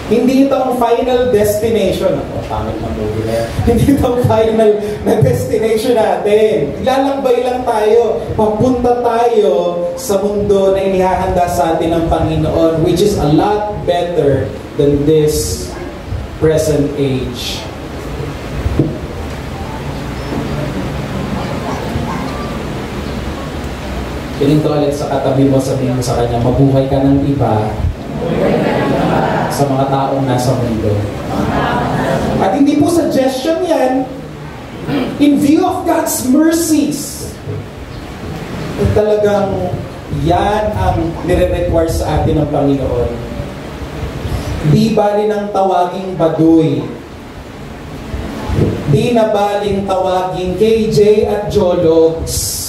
Hindi ito ang final destination. Pangit na movie na yan. Hindi ito ang final na destination natin. Lalakbay lang tayo. Papunta tayo sa mundo na inihahanda sa atin ng Panginoon, which is a lot better than this present age. Piling ko ulit sa katabi mo, sabihin mo sa kanya, mabuhay ka ng iba sa mga taong nasa mundo. At hindi po suggestion yan. In view of God's mercies, at talagang yan ang nire-require sa atin ng Panginoon. Di bali ng tawaging baduy. Di na baling tawaging KJ at Jologs.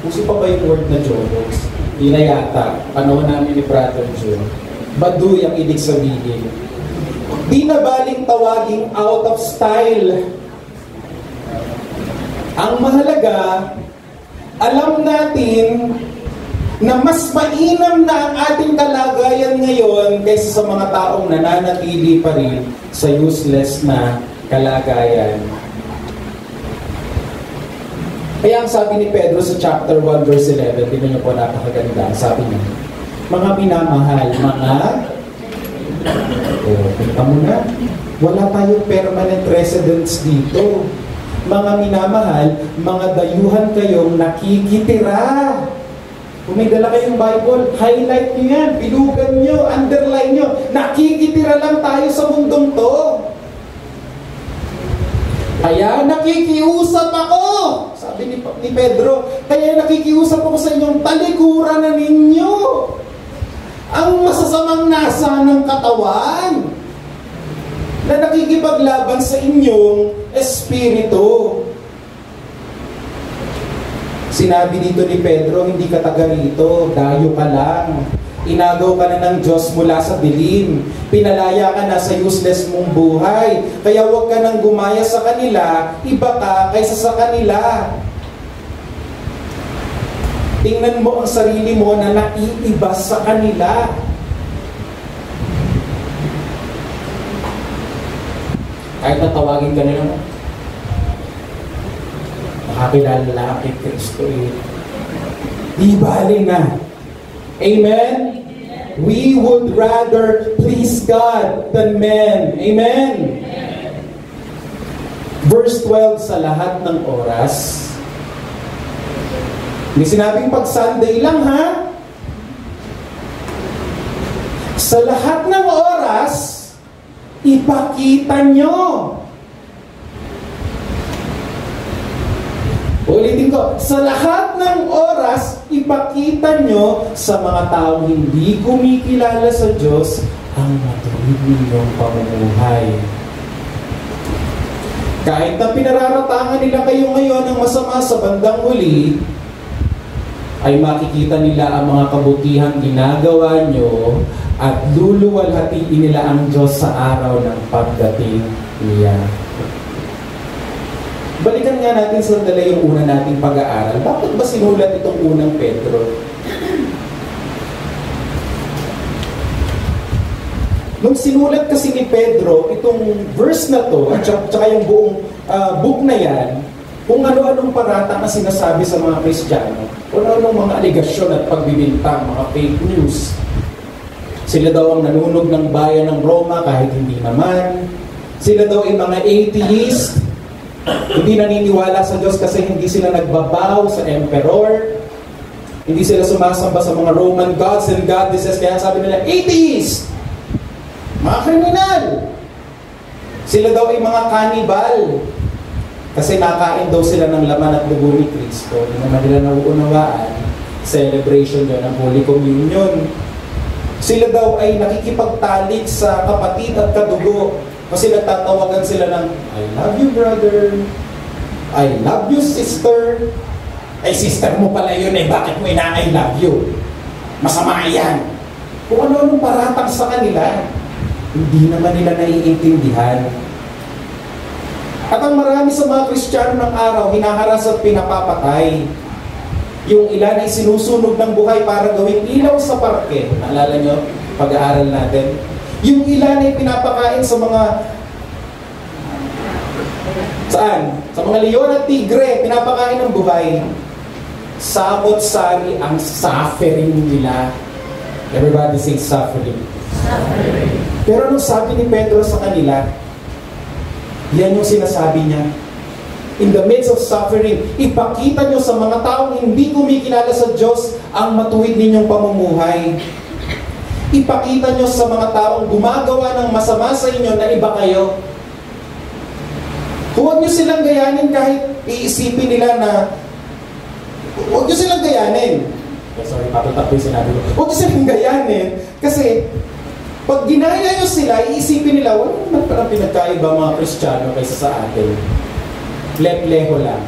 Uso pa ba yung word na Jologs? Di na yata. Panahon namin ni Brother Joe. Baduy ang ibig sabihin. Di na baling tawaging out of style. Ang mahalaga, alam natin na mas mainam na ang ating kalagayan ngayon kaysa sa mga taong nananatili pa rin sa useless na kalagayan. Kaya ang sabi ni Pedro sa chapter 1 verse 11, tingnan niyo po, napakaganda. Sabi niya, mga minamahal, punta mo na. Wala tayong permanent residence dito. Mga minamahal, mga dayuhan kayong nakikitira. Kung may dala kayong Bible, highlight nyo yan, bilugan nyo, underline nyo. Nakikitira lang tayo sa mundong to. Kaya nakikiusap ako, sabi ni Pedro, kaya nakikiusap ako sa inyong talikuran na ninyo ang masasamang nasa ng katawan na nakikipaglaban sa inyong espiritu. Sinabi dito ni Pedro, hindi ka taga rito, dayo ka lang. Inagaw ka na ng Diyos mula sa dilim. Pinalaya ka na sa useless mong buhay. Kaya huwag ka nang gumaya sa kanila, iba ka kaysa sa kanila. Tingnan mo ang sarili mo na naiiba sa kanila. Kahit natawagin ka nila, nakakilala lang kay Kristo eh. Di bali na. Amen? We would rather please God than men. Amen? Verse 12, sa lahat ng oras. May sinabing pag Sunday lang ha. Sa lahat ng oras, ipakita nyo. Ulitin ko, sa lahat ng oras, ipakita nyo sa mga taong hindi kumikilala sa Diyos ang matuwid ninyong pamumuhay. Kahit na pinararatangan nila kayo ngayon ng masama sa bandang huli, ay makikita nila ang mga kabutihang ginagawa nyo at luluwalhatiin nila ang Diyos sa araw ng pagdating niya. Balikan nga natin sandali yung una nating pag-aaral. Bakit ba sinulat itong unang Pedro? Nung sinulat kasi ni Pedro, itong verse na to, at saka yung buong book na yan, kung ano-anong paratang na sinasabi sa mga Kristiyano, kung ano-anong mga aligasyon at pagbibintang, mga fake news. Sila daw ang nanunog ng bayan ng Roma kahit hindi naman. Sila daw ay mga atheist, hindi naniniwala sa Diyos kasi hindi sila nagbabaw sa emperor. Hindi sila sumasamba sa mga Roman gods and goddesses. Kaya sabi nila, atheist! Mga kriminal! Sila daw ay mga cannibal. Kasi nakain daw sila ng laman at dugo ni Kristo. Hindi naman nila nauunawaan. Celebration yun ng Holy Communion. Sila daw ay nakikipagtalik sa kapatid at kadugo. Kasi nagtatawagan sila ng, I love you brother, I love you sister. Ay sister mo pala yun eh, bakit mo ina-I love you? Masama yan. Kung ano-anong paratang sa kanila, hindi naman nila naiintindihan. At ang marami sa mga Kristiyano ng araw, hinaharas at pinapapatay. Yung ilan ay sinusunog ng buhay para gawing ilaw sa parke. Naalala nyo, pag-aaral natin. Yung ilan ay pinapakain sa mga... Saan? Sa mga leon at tigre, pinapakain ng buhay. Samot-sari ang suffering nila. Everybody say suffering. Suffering. Pero nung sabi ni Pedro sa kanila, yan yung sinasabi niya. In the midst of suffering, ipakita nyo sa mga taong hindi kumikilala sa Diyos ang matuwid ninyong pamumuhay. Ipakita nyo sa mga taong gumagawa ng masama sa inyo na iba kayo. Huwag nyo silang gayanin kahit iisipin nila na huwag nyo silang gayanin. Sorry, patutak ko yung sinabi ko. Huwag nyo silang gayanin kasi pag ginaya nyo sila, iisipin nila, wala naman parang pinagkaiba mga Kristiyano kaysa sa atin. Lek-leho lang.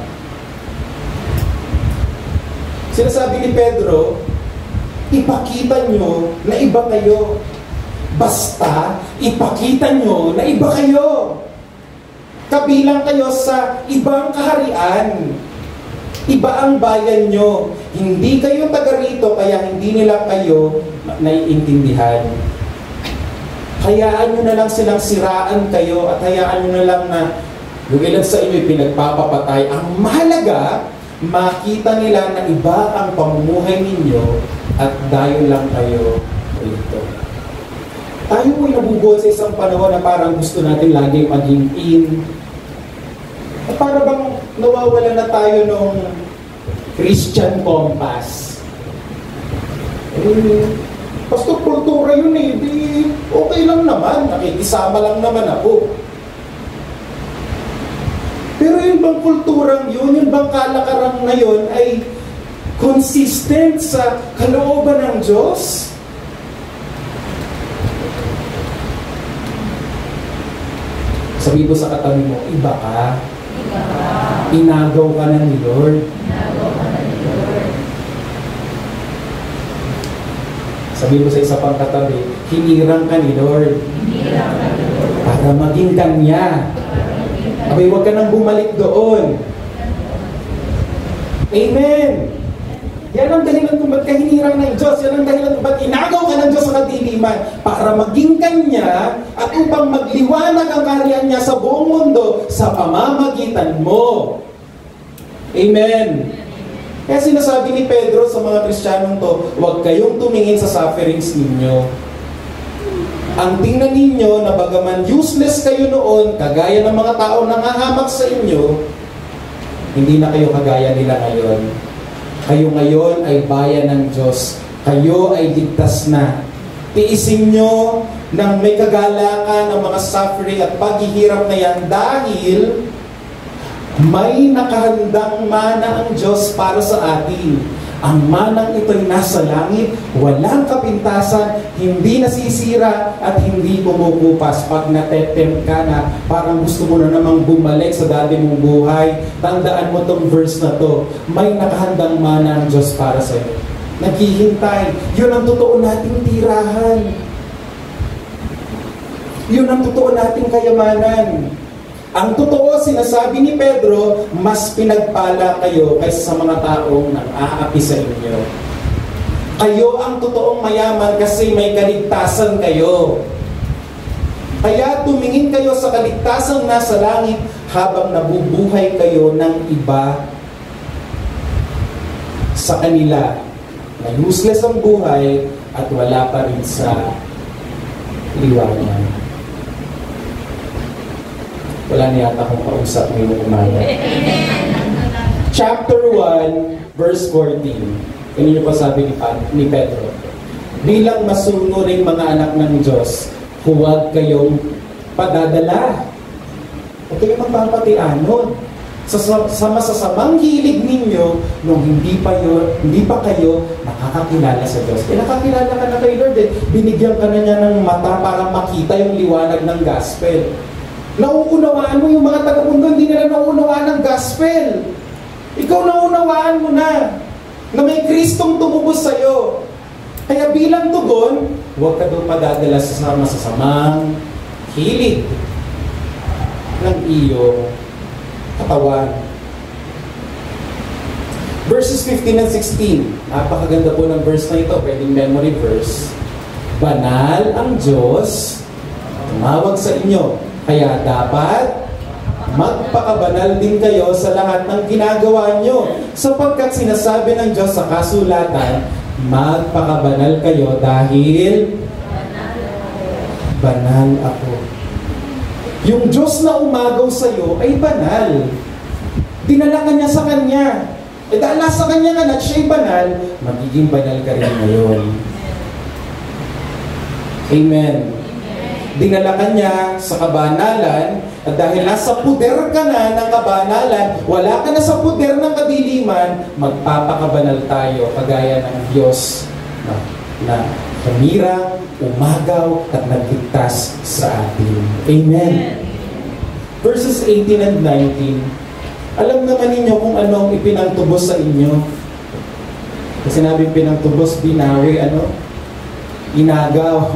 Sinasabi ni Pedro, ipakita nyo na iba kayo. Basta, ipakita nyo na iba kayo. Kabilang kayo sa ibang kaharian. Iba ang bayan nyo. Hindi kayo taga rito, kaya hindi nila kayo naiintindihan. Hayaan nyo na lang silang siraan kayo at hayaan nyo na lang na yung ilan sa inyo pinagpapapatay. Ang mahalaga, makita nila na iba ang pamumuhay ninyo at dayo lang kayo dito. Tayo po'y nabubuhay sa isang panahon na parang gusto natin lagi maging in. At para bang nawawala na tayo ng Christian compass. Pastor, kultura yun eh. Di, okay lang naman. Nakikisama lang naman ako. Pero yung bang kulturang yun, yung bang kalakaran na yun ay consistent sa kalooban ng Diyos? Sabi mo sa katabi mo, iba ka. Inagaw ka na ni Lord. Sabi mo sa isa pang katabi, hinirang ka ni Lord. Para maging Kanya. Abay, huwag ka nang bumalik doon. Amen. Yan ang dahilan kung ba't ka hinirang ng Diyos. Yan ang dahilan kung ba't inagaw ka ng Diyos sa kadiliman. Para maging maging Kanya at upang magliwanag ang kaharian niya sa buong mundo sa pamamagitan mo. Amen. Kaya sinasabi ni Pedro sa mga Kristiyanong to, huwag kayong tumingin sa sufferings ninyo. Ang tingnan ninyo na bagaman useless kayo noon, kagaya ng mga tao na nangahamak sa inyo, hindi na kayo kagaya nila ngayon. Kayo ngayon ay bayan ng Diyos. Kayo ay ligtas na. Tiisin nyo ng may kagalakan ng mga suffering at paghihirap na yan dahil may nakahandang mana ang Diyos para sa atin. Ang manang ito'y nasa langit, walang kapintasan, hindi nasisira at hindi kumukupas. Pag natetempt ka na, parang gusto mo na namang bumalik sa dati mong buhay, tandaan mo tong verse na to. May nakahandang mana ang Diyos para sa iyo. Naghihintay. Yun ang totoo nating tirahan. Yun ang totoo nating kayamanan. Ang totoo, sinasabi ni Pedro, mas pinagpala kayo kaysa sa mga taong nang-aapi sa inyo. Kayo ang totoong mayaman kasi may kaligtasan kayo. Kaya tumingin kayo sa kaligtasang nasa langit habang nabubuhay kayo ng iba sa kanila na useless ang buhay at wala pa rin sa liwanag. Wala na yata akong kausap ngayong umaga. Chapter 1, verse 14. Kanino pa sabi ni Pedro? Bilang masunuring mga anak ng Diyos, huwag kayong padadala. Huwag kayong magpapatianon. Sa masasamang hilig ninyo nung hindi pa kayo nakakakilala sa Diyos. Nakakilala ka na kay Lord binigyan ka na niya ng mata para makita yung liwanag ng gospel. Nauunawaan mo yung mga taga-mundo, hindi nila nauunawaan ng gospel. Ikaw nauunawaan mo na may Kristong tumubos sa'yo. Kaya bilang tugon, huwag ka doon padadala sa masasamang hilig ng iyong katawan. Verses 15 and 16. Napakaganda po ng verse na ito. Pwedeng memory verse. Banal ang Diyos, tumawag sa inyo. Kaya dapat magpakabanal din kayo sa lahat ng ginagawa nyo. Sapagkat sinasabi ng Diyos sa kasulatan, magpakabanal kayo dahil banal ako. Yung Diyos na umagaw sa iyo ay banal. Dinala ka niya sa Kanya. E dahil nasa Kanya ka na siya'y banal, magiging banal ka rin ngayon. Amen. Dinala ka niya sa kabanalan, at dahil nasa puder ka na ng kabanalan, wala ka na sa puder ng kadiliman, magpapakabanal tayo kagaya ng Diyos na tumira, umagaw, at nagligtas sa atin. Amen. Verses 18 and 19. Alam naman ninyo kung ano ang ipinagtubos sa inyo. Kasi sinabi pinagtubos, binawi, inagaw,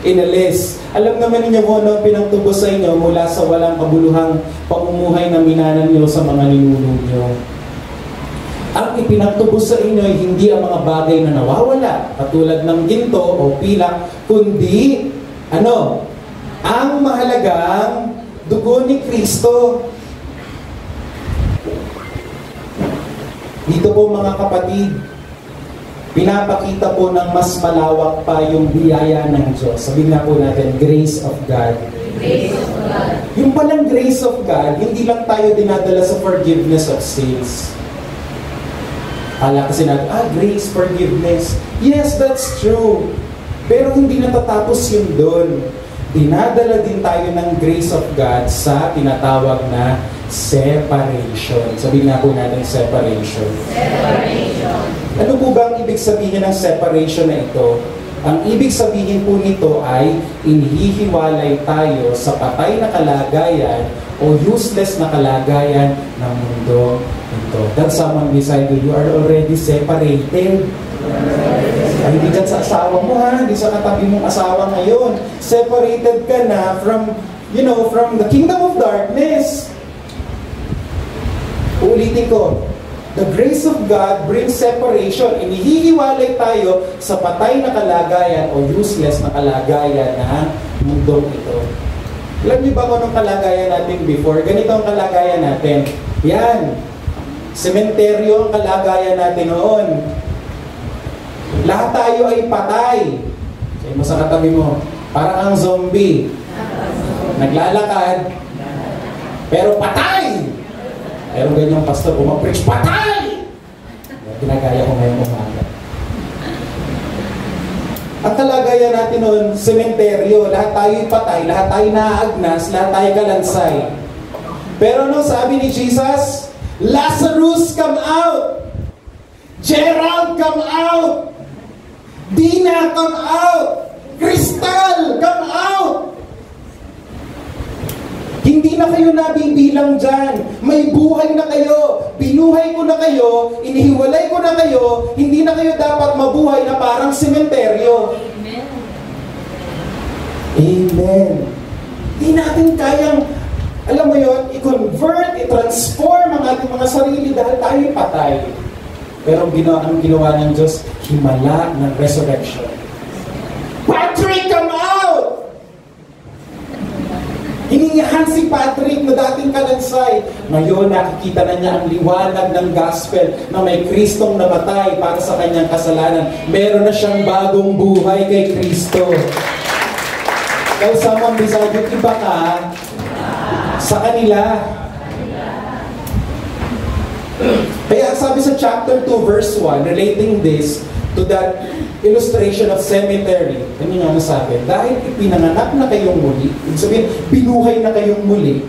inalis. Alam naman ninyo kung ano ang pinagtubos sa inyo mula sa walang kabuluhang pamumuhay na minanan niyo sa mga ninuno niyo. Ang ipinagtubos sa inyo ay hindi ang mga bagay na nawawala, katulad ng ginto o pilak, kundi, ang mahalagang dugo ni Kristo. Dito po mga kapatid, pinapakita po ng mas malawak pa yung biyaya ng Diyos. Sabihin na po natin, grace of God. Grace of God. Yung palang grace of God, hindi lang tayo dinadala sa forgiveness of sins. Kala kasi natin, grace, forgiveness. Yes, that's true. Pero hindi natatapos yun doon. Dinadala din tayo ng grace of God sa tinatawag na separation. Sabihin nga po natin, separation. Separation. Ano po ba ang ibig sabihin ng separation na ito? Ang ibig sabihin po nito ay inihihiwalay tayo sa patay na kalagayan o useless na kalagayan ng mundo ito. That's someone beside you. You are already separated. Ay, hindi dyan sa asawa mo hindi sa katabi mong asawa ngayon. Separated ka na from the kingdom of darkness. Uulitin ko. The grace of God brings separation. Inihihiwalay tayo sa patay na kalagayan o useless na kalagayan ng mundong ito. Alam niyo ba kung anong kalagayan natin before? Ganito ang kalagayan natin. Yan. Sementeryo ang kalagayan natin noon. Lahat tayo ay patay. Sabi mo sa katabi mo, parang ang zombie. Naglalakad, pero patay! Pero ganyang pastor, preach patay! Ginagaya ko ngayong umaga. Ang kalagayan natin noon, sementeryo, lahat tayo'y patay, lahat tayo naaagnas, lahat tayo kalansay. Pero no, sabi ni Jesus, Lazarus, come out! Gerald, come out! Dina, come out! Crystal, come out! Hindi na kayo nabibilang dyan. May buhay na kayo. Binuhay ko na kayo. Inihiwalay ko na kayo. Hindi na kayo dapat mabuhay na parang sementeryo. Amen. Amen. Hindi natin kayang, alam mo yon, i-convert, i-transform ang ating mga sarili dahil tayo patay. Pero ang ginawa ng Diyos, himala ng resurrection. Patrick, come out! Hiningahan si Patrick na dating kalansay. Ngayon, nakikita na niya ang liwanag ng gospel na may Kristong namatay para sa kanyang kasalanan. Meron na siyang bagong buhay kay Kristo. Tell someone beside you, iba ka sa kanila. Kaya sabi sa chapter 2 verse 1, relating this to that illustration of cemetery. Ano nga nasabi? Dahil ipinanganak na kayong muli, ibig sabihin, binuhay na kayong muli,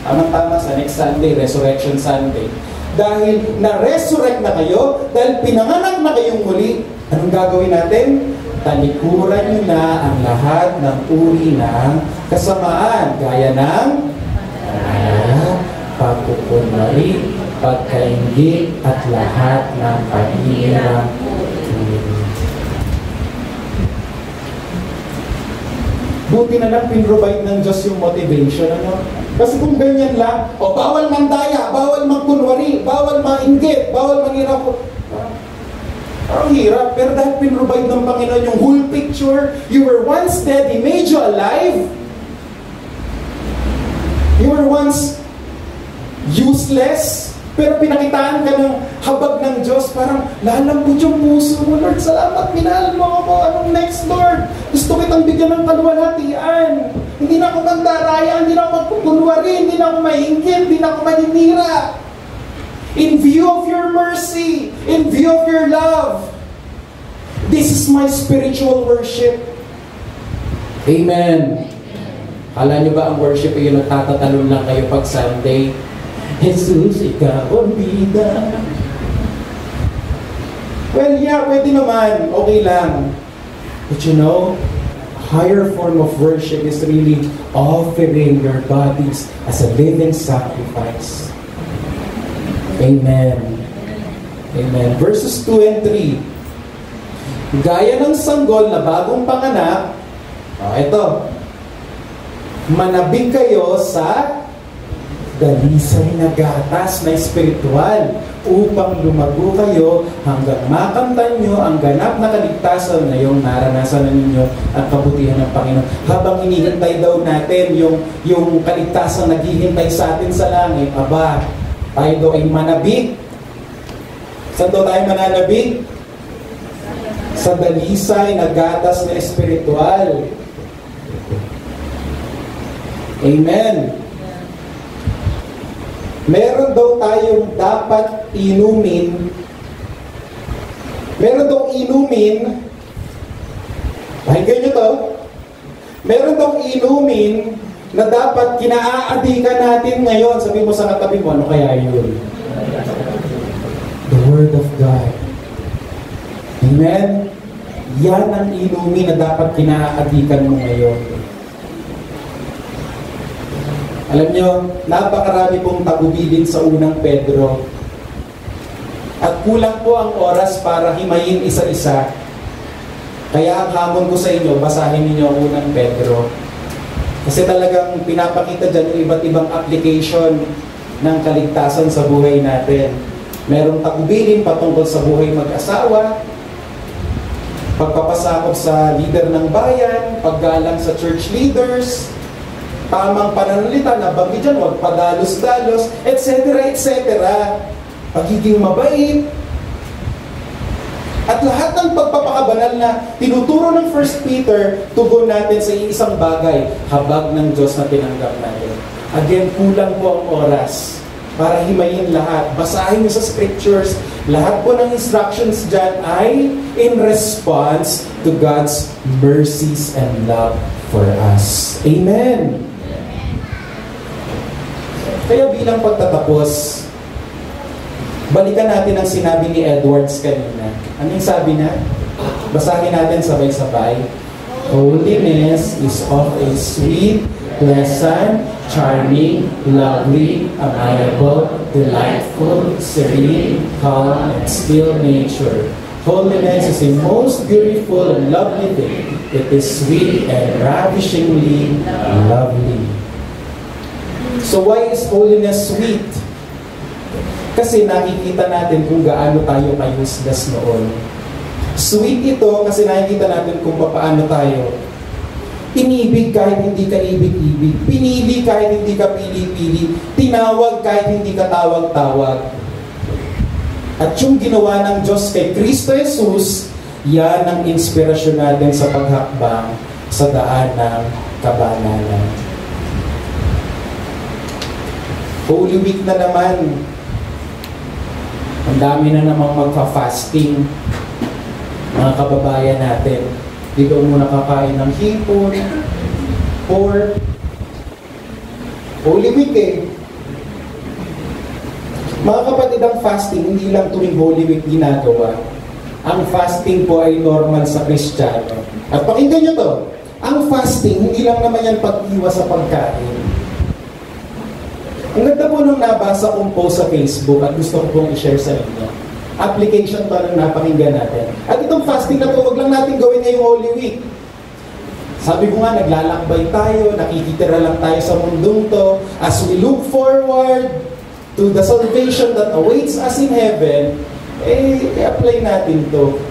tamang-tama sa next Sunday, Resurrection Sunday. Dahil na-resurrect na kayo, dahil pinanganak na kayong muli, anong gagawin natin? Talikuran nyo na ang lahat ng uri ng kasamaan, gaya ng pagkukunwari, pagkainggi, at lahat ng paghihirap. Buti na lang pinrovide ng Diyos yung motivation, ano? Kasi kung ganyan lang, bawal mandaya, bawal magkunwari, bawal mainggit, bawal manghirap. Parang hirap, pero dahil pinrovide ng Panginoon yung whole picture, you were once dead, He made you alive. You were once useless, pero pinakitaan ka ng habag ng Diyos, parang lalambot yung puso mo. Lord, salamat, minahal mo ako. Anong next, Lord? Gusto kitang bigyan ng kaluwalhatian. Hindi na ako magdaraya, hindi na ako magkukunwari, hindi na ako maingkit, hindi na ako maninira. In view of your mercy, in view of your love, this is my spiritual worship. Amen. Kala nyo ba ang worship ay yung nagtatatalon lang kayo pag Sunday? Jesus, ikaw ang bida. Well, yeah, pwede naman. Okay lang. But you know, a higher form of worship is really offering your bodies as a living sacrifice. Amen. Amen. Verses 2 and 3. Gaya ng sanggol na bagong panganak, ito, manabig kayo sa dalisay na gatas na espiritual upang lumago kayo hanggang makamtan nyo ang ganap na kaligtasan na yung naranasan na ninyo ang kabutihan ng Panginoon. Habang hinihintay daw natin yung kaligtasan naghihintay sa atin sa langit, tayo daw ay manabig. Saan daw tayo mananabig? Sa dalisay na gatas na espiritual. Amen. Meron daw tayong dapat inumin. Meron daw inumin. Pakinggan nyo to. Meron daw inumin na dapat kinaaadikan natin ngayon. Sabi mo sa katabi mo, ano kaya yun? The Word of God. Amen? Yan ang inumin na dapat kinaaadikan mo ngayon. Alam nyo, napakarami pong tagubilin sa unang Pedro. At kulang po ang oras para himayin isa-isa. Kaya ang hamon ko sa inyo, basahin ninyo ang unang Pedro. Kasi talagang pinapakita dyan yung iba't ibang application ng kaligtasan sa buhay natin. Merong tagubilin patungkol sa buhay mag-asawa, pagpapasakop sa leader ng bayan, paggalang sa church leaders, tamang pananalita, nabanggit dyan, huwag padalos-dalos, etc. etc. Pagiging mabait, at lahat ng pagpapakabanal na tinuturo ng 1 Peter, tugon natin sa isang bagay, habag ng Diyos na tinanggap natin. Again, kulang po ang oras para himayin lahat. Basahin niyo sa scriptures. Lahat po ng instructions dyan ay in response to God's mercies and love for us. Amen! Kaya bilang pagtatapos, balikan natin ang sinabi ni Edwards kanina. Ano yung sabi na? Basahin natin sabay-sabay. Holiness is of a sweet, pleasant, charming, lovely, amiable, delightful, serene, calm, and still nature. Holiness is a most beautiful and lovely thing. It is sweet and ravishingly lovely. So why is holiness sweet? Kasi nakikita natin kung gaano tayo ka-useless noon. Sweet ito kasi nakikita natin kung paano tayo inibig kahit hindi ka ibig-ibig, pinili kahit hindi ka pili-pili, tinawag kahit hindi ka tawag-tawag. At yung ginawa ng Diyos kay Kristo Jesus, yan ang inspirasyon natin sa paghakbang sa daan ng kabanalan. Holy Week na naman. Ang dami na namang magfa-fasting mga kababayan natin. Di ba muna kakain ng hipon, pork, Holy Week eh. Mga kapatid, ang fasting, hindi lang tuwing Holy Week ginagawa. Ang fasting po ay normal sa Kristiyano. At pakinggan nyo to, ang fasting, hindi lang naman yan pag-iwas sa pagkain. Ang ganda po nung nabasa kong post sa Facebook at gusto ko pong i-share sa inyo. Application to ng napakinggan natin. At itong fasting na to, wag lang natin gawin ngayong Holy Week. Sabi ko nga, naglalakbay tayo, nakikitira lang tayo sa mundong to. As we look forward to the salvation that awaits us in heaven, i-apply natin to.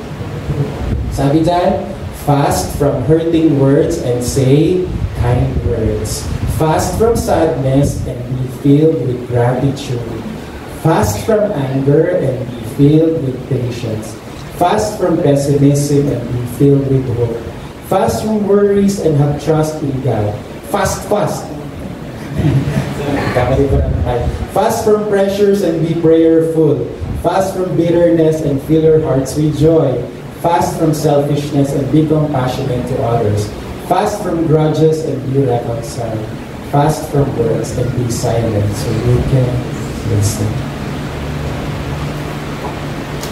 Sabi dyan, fast from hurting words and say kind words. Fast from sadness and be filled with gratitude. Fast from anger and be filled with patience. Fast from pessimism and be filled with hope. Fast from worries and have trust in God. Fast. Fast from pressures and be prayerful. Fast from bitterness and fill your hearts with joy. Fast from selfishness and be compassionate to others. Fast from grudges and be reconciled. Fast from words and be silent so you can listen.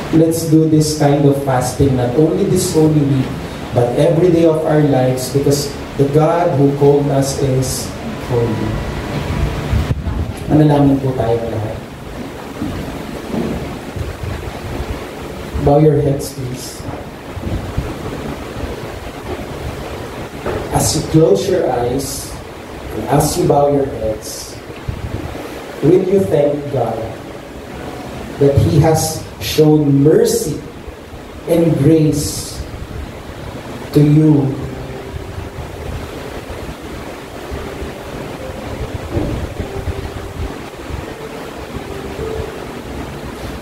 Let's do this kind of fasting not only this Holy Week, but every day of our lives because the God who called us is holy. Manalangin po tayo lahat. Bow your heads, please. As you close your eyes, and as you bow your heads, will you thank God that He has shown mercy and grace to you.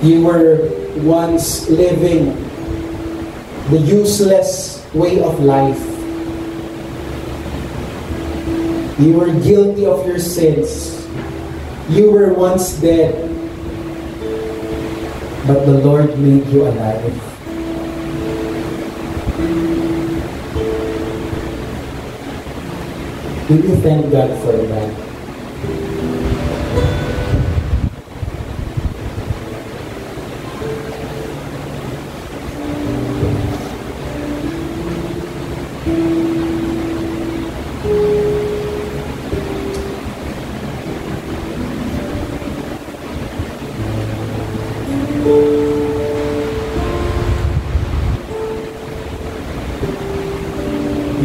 You were once living the useless way of life. You were guilty of your sins. You were once dead. But the Lord made you alive. Will you thank God for that?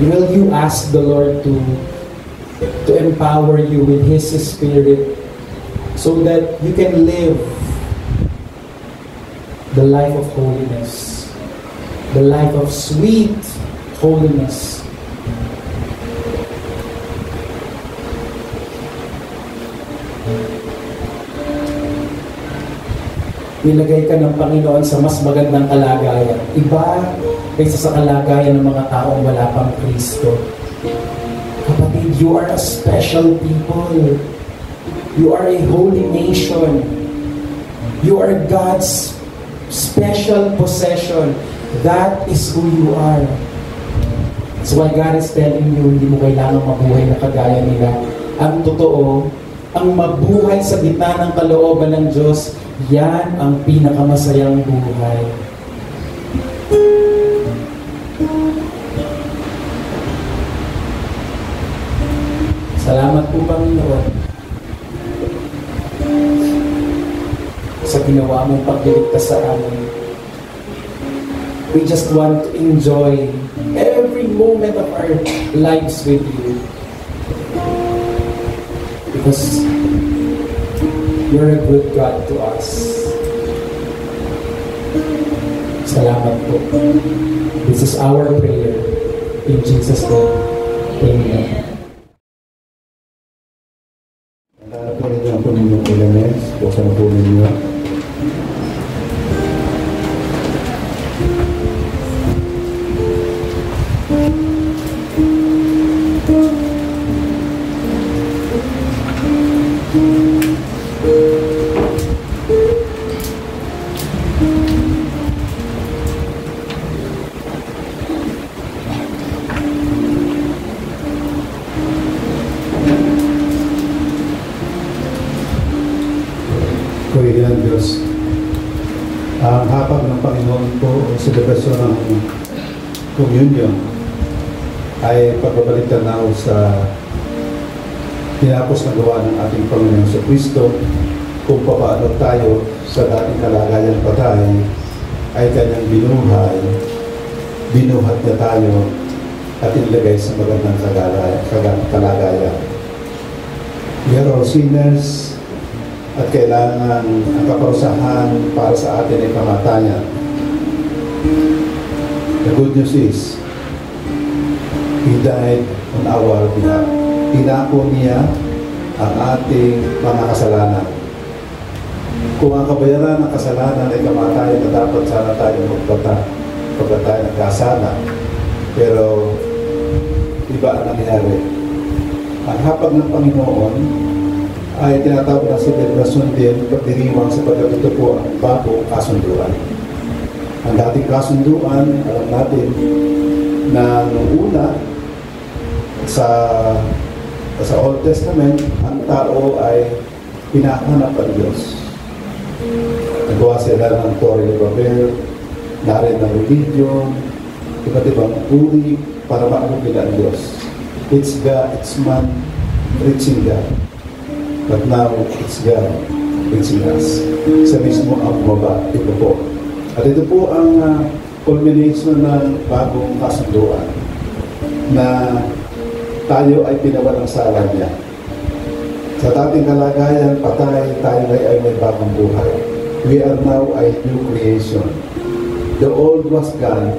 Will you ask the Lord to empower you with His Spirit so that you can live the life of holiness, the life of sweet holiness. Nilagay ka ng Panginoon sa mas magandang kalagayan. Iba kaysa sa kalagayan ng mga taong wala pang Kristo. Kapatid, you are a special people. You are a holy nation. You are God's special possession. That is who you are. That's why God is telling you, hindi mo kailangan mabuhay na kagaya nila. Ang totoo, ang mabuhay sa gitna ng kalooban ng Diyos, yan ang pinakamasayang buhay. Salamat po, Panginoon, sa ginawa mong pagliligtas sa amin. We just want to enjoy every moment of our lives with you. Because you're a good God to us. Salamat po. This is our prayer. In Jesus' name. Amen. Nandara po ninyo ang Panginoong Elements. Buksan po ninyo. Purihan Diyos. Ang hapag ng Panginoon po o selebrasyon ng communion ay pagbabalik tanaw sa tinapos na gawa ng ating Panginoon sa Kristo, kung paano tayo sa dating kalagayan patay ay kanyang binuhat niya tayo at inilagay sa magandang kalagayan. We are all sinners at kailangan ang kaparusahan para sa atin ay kamatayan. The good news is, He died on our behalf. Tinako niya ang ating mga kasalanan. Kung ang kabayaran ng kasalanan ay kamatayan, na dapat sana tayo magpata pagkat tayo nagkasala. Pero iba ang nangyari. Ang hapag ng Panginoon ay tinatawag na selebrasyon din pagdiriwang sapagkat ito po ang bagong kasunduan. Ang dating kasunduan, alam natin na noong una sa Old Testament, ang tao ay pinahanap ang Diyos. Nagawa sila ng Torah ni Babel, narin ng religion, iba't ibang uri para maabot ang Diyos. It's God, it's man reaching God. But now, it's God reaching us. Sa mismo ang baba, ito po. At ito po ang culmination ng bagong kasunduan na tayo ay pinawalang sala niya. Sa dating kalagayan, patay, tayo ay may bagong buhay. We are now a new creation. The old was gone,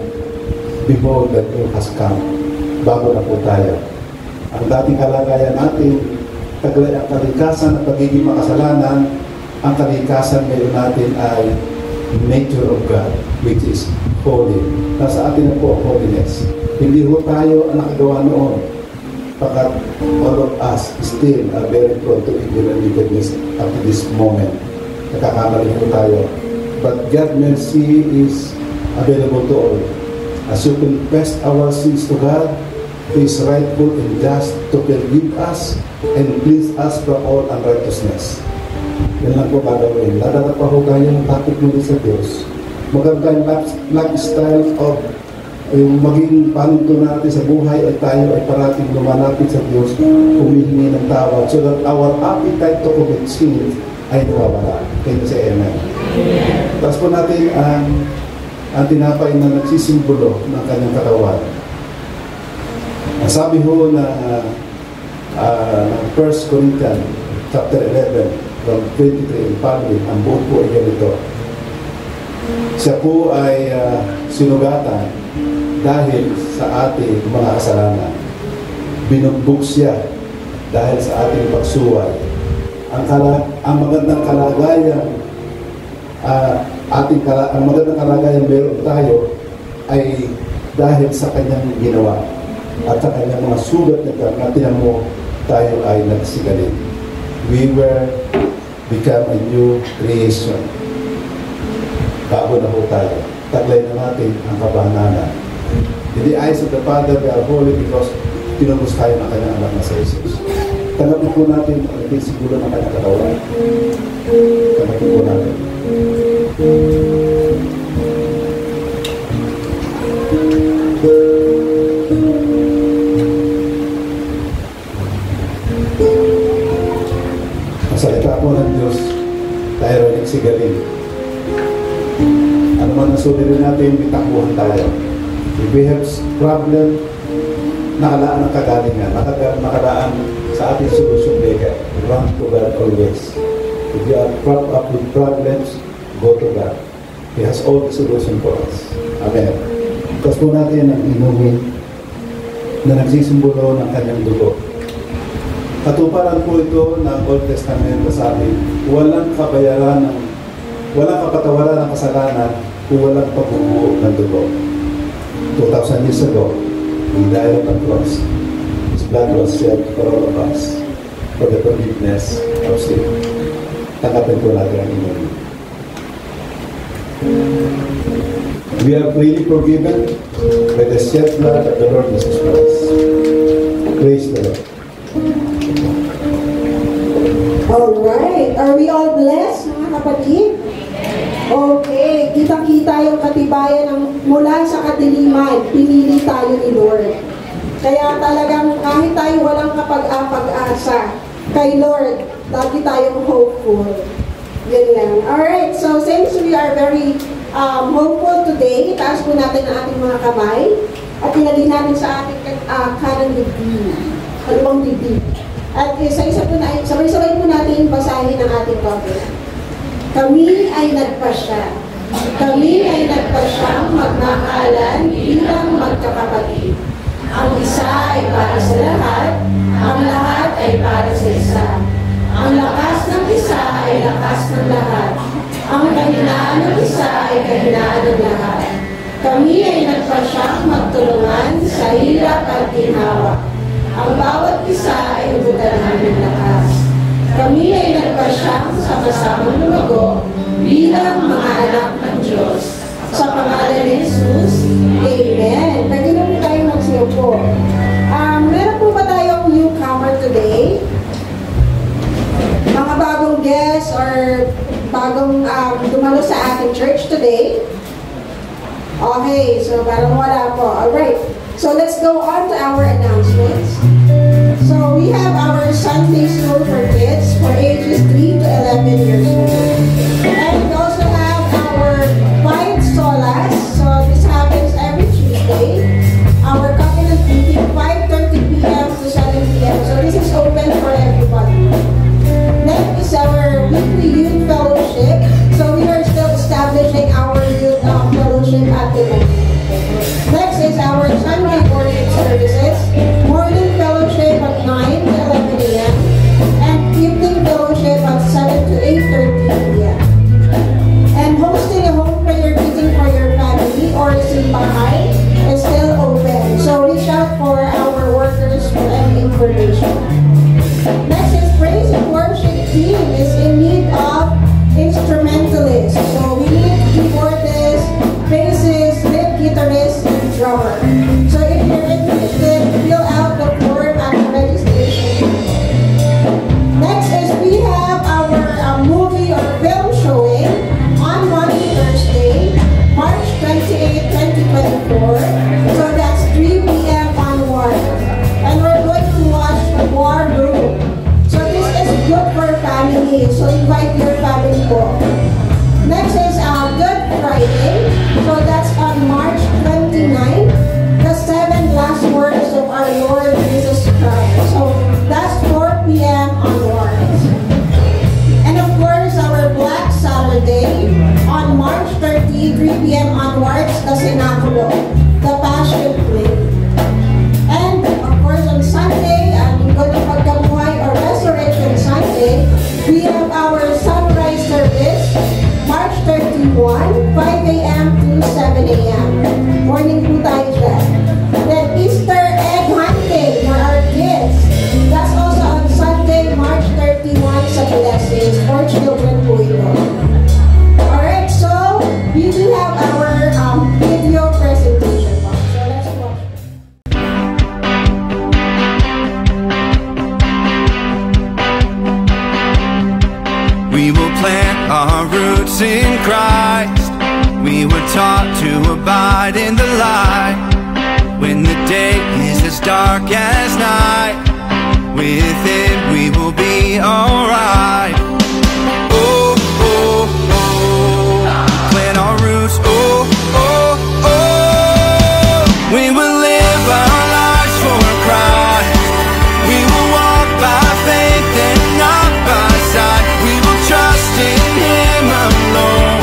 behold, the new has come. Bago na po tayo. Ang dating kalagayan natin, taglay ang kalikasan at pagiging makasalanan, ang kalikasan ngayon natin ay nature of God, which is holy. Nasa atin na po ang holiness. Hindi ho tayo ang nakagawa noon. Pagkat all of us still are very prone to evil and wickedness up to this moment. Nakakamali po tayo. But God's mercy is available to all. As you confess our sins to God, He is rightful and just to forgive us and cleanse us from all unrighteousness. Yan lang po gagawin. Ladala pa ho tayo ng takot muli sa Diyos. Magandang lifestyle of maging panunto natin sa buhay ay tayo ay parating lumalapit sa Diyos, humihingi ng tawad so that our appetite to commit sin ay nawawala. Kaya sa Amen. Tapos po natin ang tinapay na nagsisimbolo ng kanyang katawan. Sabi ho na 1 Corinthians chapter 11 from 23 and following, ang buong po ay ganito. Siya po ay sinugatan dahil sa ating mga kasalanan. Binugbog siya dahil sa ating pagsuway. Ang magandang kalagayan ang magandang kalagayan meron tayo ay dahil sa kanyang ginawa at sa kanyang mga sugat na tinamo tayo ay nagsigaling. We were become a new creation. Bago na po tayo. Taglay na natin ang kabananan. In the eyes of the Father, we are holy because tinubos tayo ng kanyang anak na sa Jesus. Tanggapin po natin ang siguro ng kanyang katawan. Tanggapin po natin. Ang salita po ng Diyos, tayo rin nagsigaling. Ano man ang suliranin natin, bitakbuhan tayo. If we have problem, nakalaan ang kagalingan, nakalaan sa ating solution maker. Run to God always. If you are propped up with problems, go to God. He has all the solution for us. Amen. Tapos po natin ang inumin na nagsisimbolo ng kanyang dugo. Katuparan po ito ng Old Testament na sabi, walang kapatawaran ng kasalanan kung walang pagbubuo ng dugo. 2,000 years ago, He died on the cross. His blood was shed for all of us for the forgiveness of sin. Tanggapin po natin ang inumin. We are freely forgiven by the shed blood of the Lord Jesus Christ. Praise the Lord. Alright. Are we all blessed, mga kapatid? Okay. Kitang-kita yung katibayan ng mula sa kadiliman, pinili tayo ni Lord. Kaya talagang kahit tayo walang kapag-asa, kay Lord, lagi tayong hopeful. Yun lang. Alright. So, since we are very hopeful today, taas po natin ang ating mga kamay at tinagin natin sa ating kanan dibdib. Kalawang dibdib. At sabay-sabay po natin basahin ang ating covenant. Kami ay nagpasya. Kami ay nagpasyang magmamahalan bilang magkakapatid. Ang isa ay para sa lahat, ang lahat ay para sa isa. Ang lakas ng isa ay lakas ng lahat. Ang kahinaan ng isa ay kahinaan ng lahat. Kami ay nagpasyang magtulungan sa hirap at ginhawa. Ang bawat isa ay ubutan ng lakas. Kami ay nagpasyang sama-samang lumago bilang mga anak ng Diyos. Sa pangalan ni Jesus, Amen. Pwede na po tayo magsiupo. Meron po ba tayong newcomer today? Mga bagong guests or bagong dumalo sa ating church today? Okay, so parang wala po. Alright. So let's go on to our announcements. So we have our Sunday school for kids for ages 3 to 11 years old. And we also have our Quiet Solas. So this happens every Tuesday. Our covenant meeting 5:30 p.m. to 7 p.m. So this is open for everybody. Next is our weekly youth fellowship. So we are still establishing our youth fellowship at the moment. Next is our Sunday morning services, morning fellowship at 9 to 11 a.m. and evening fellowship at 7 to 8:30 p.m. And hosting a home prayer meeting for your family or simbahay is still open. So reach out for our workers for any information. Next is praise and worship team is in need of instrumentalists. So we need keyboardists, bassists, lead guitarists, and drummer. So if you're interested, fill out the form at the registration. Next is we have our movie or film showing on Monday, Thursday, March 28, 2024. So that's 3 p.m. onward. And we're going to watch War Room. So this is good for family. So invite your family po. Next is Good Friday. So that's on March 29, roots in Christ. We were taught to abide in the light. When the day is as dark as night, with it we will be alright. Oh, oh, oh, plant our roots. Oh, oh, oh, we will live our lives for Christ. We will walk by faith and not by sight. We will trust in Him alone.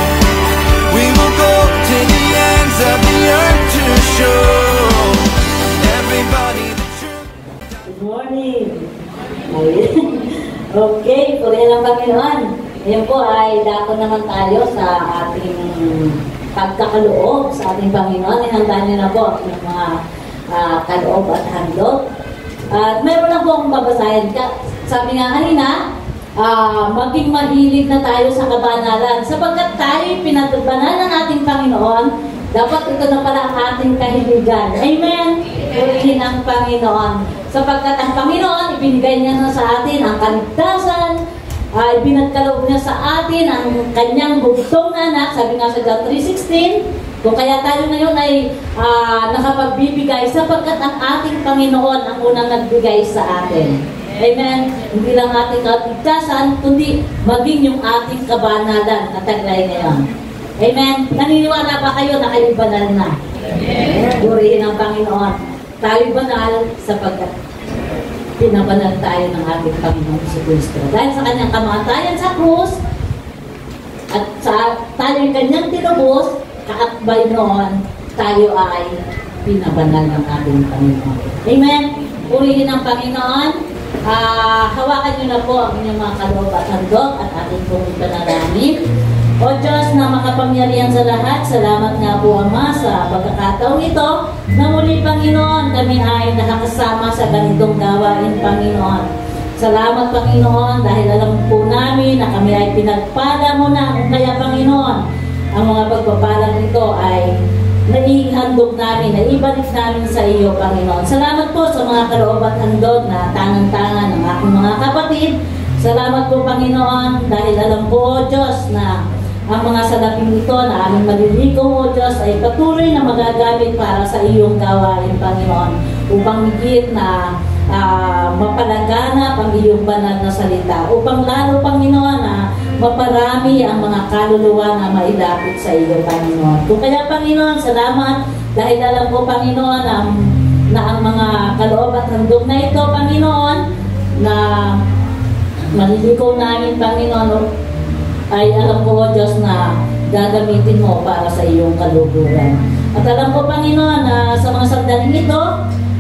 We will go to the ends of the earth to show everybody the truth. Good morning. Okay, purihin ang Panginoon. Ngayon po ay dako naman tayo sa ating pagkakaloob sa ating Panginoon. Ihanda niyo na po yung mga kaloob at handog. At mayroon lang po akong babasahin. Sabi nga kanina, maging mahilig na tayo sa kabanalan. Sapagkat tayo pinagbanan ng ating Panginoon, dapat ito na pala ang ating kahiligan. Amen? Purihin ang Panginoon. Sapagkat ang Panginoon, ibinigay niya na sa atin ang kaligtasan, ibinagkaloob niya sa atin ang kanyang bugtong na anak, sabi nga sa John 3:16, kung kaya tayo ngayon ay nakapagbibigay, sapagkat ang ating Panginoon ang unang nagbigay sa atin. Amen? Hindi lang ating kaligtasan, kundi maging yung ating kabanalan na taglay ngayon. Amen? Naniniwala ba kayo na kayo banal na? Amen. Purihin ang Panginoon. Tayo banal sapagkat pinabanal tayo ng ating Panginoon sa Kristo. Dahil sa kanyang kamatayan sa krus at sa tayo'y kanyang tinubos, kaakbay noon, tayo ay pinabanal ng ating Panginoon. Amen? Purihin ang Panginoon. Hawakan niyo na po ang inyong mga kaloob at handog at ating pong ipanalangin. O Diyos na makapangyarihan sa lahat, salamat nga po Ama sa pagkakataong ito na muli Panginoon kami ay nakakasama sa ganitong gawain Panginoon. Salamat Panginoon dahil alam po namin na kami ay pinagpala mo na. Kaya Panginoon, ang mga pagpapalang ito ay naihandog namin, naibalik namin sa iyo Panginoon. Salamat po sa mga kaloob at handog na tangan-tangan ng aking mga kapatid. Salamat po Panginoon dahil alam po Diyos na ang mga salaping ito na aming malilikom o Diyos ay patuloy na magagamit para sa iyong gawain, Panginoon, upang higit na mapalaganap ang iyong banal na salita, upang lalo, Panginoon, na maparami ang mga kaluluwa na mailapit sa iyo, Panginoon. Kung kaya, Panginoon, salamat dahil alam ko, Panginoon, na ang mga kaloob at handog na ito, Panginoon, na malilikom namin, Panginoon, ay alam ko, Diyos, na gagamitin mo para sa iyong kaluguran. At alam ko, Panginoon, na sa mga sandaling ito,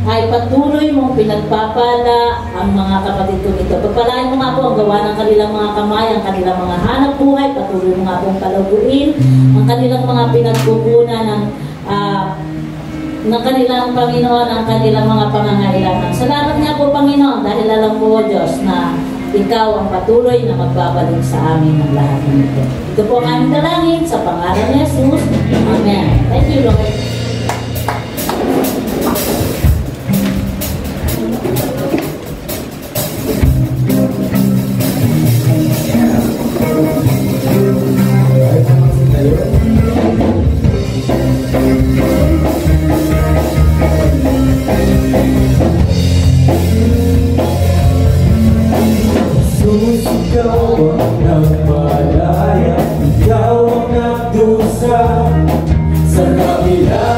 ay patuloy mong pinagpapala ang mga kapatid ko nito. Pagpalain mo nga po ang gawa ng kanilang mga kamay, ang kanilang mga hanap buhay, patuloy mo nga pong palaguin, ang kanilang mga pinagkukunan ng kanilang Panginoon, ang kanilang mga pangangailangan. Salamat nga po, Panginoon, dahil alam ko, Diyos, na ikaw ang patuloy na magbabalik sa amin ng lahat ng ito. Ito po ang aming dalangin sa pangalan ni Jesus. Amen. Thank you, Lord. Ikaw ang nagmalaya, ikaw ang nagdusa sa kabila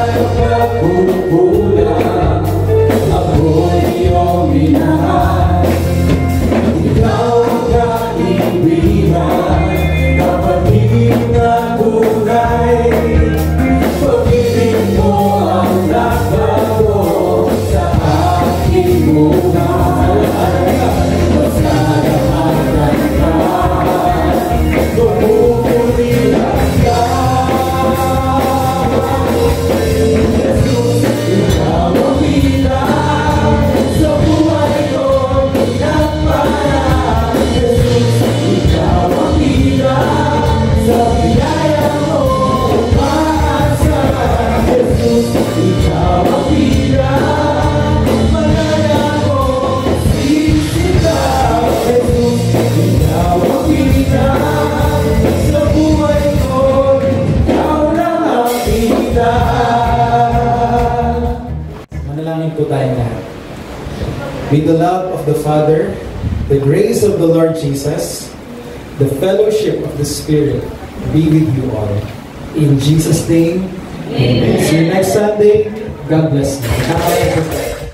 po tayong lahat. May the love of the Father, the grace of the Lord Jesus, the fellowship of the Spirit be with you all. In Jesus' name, amen. See you next Sunday. God bless you.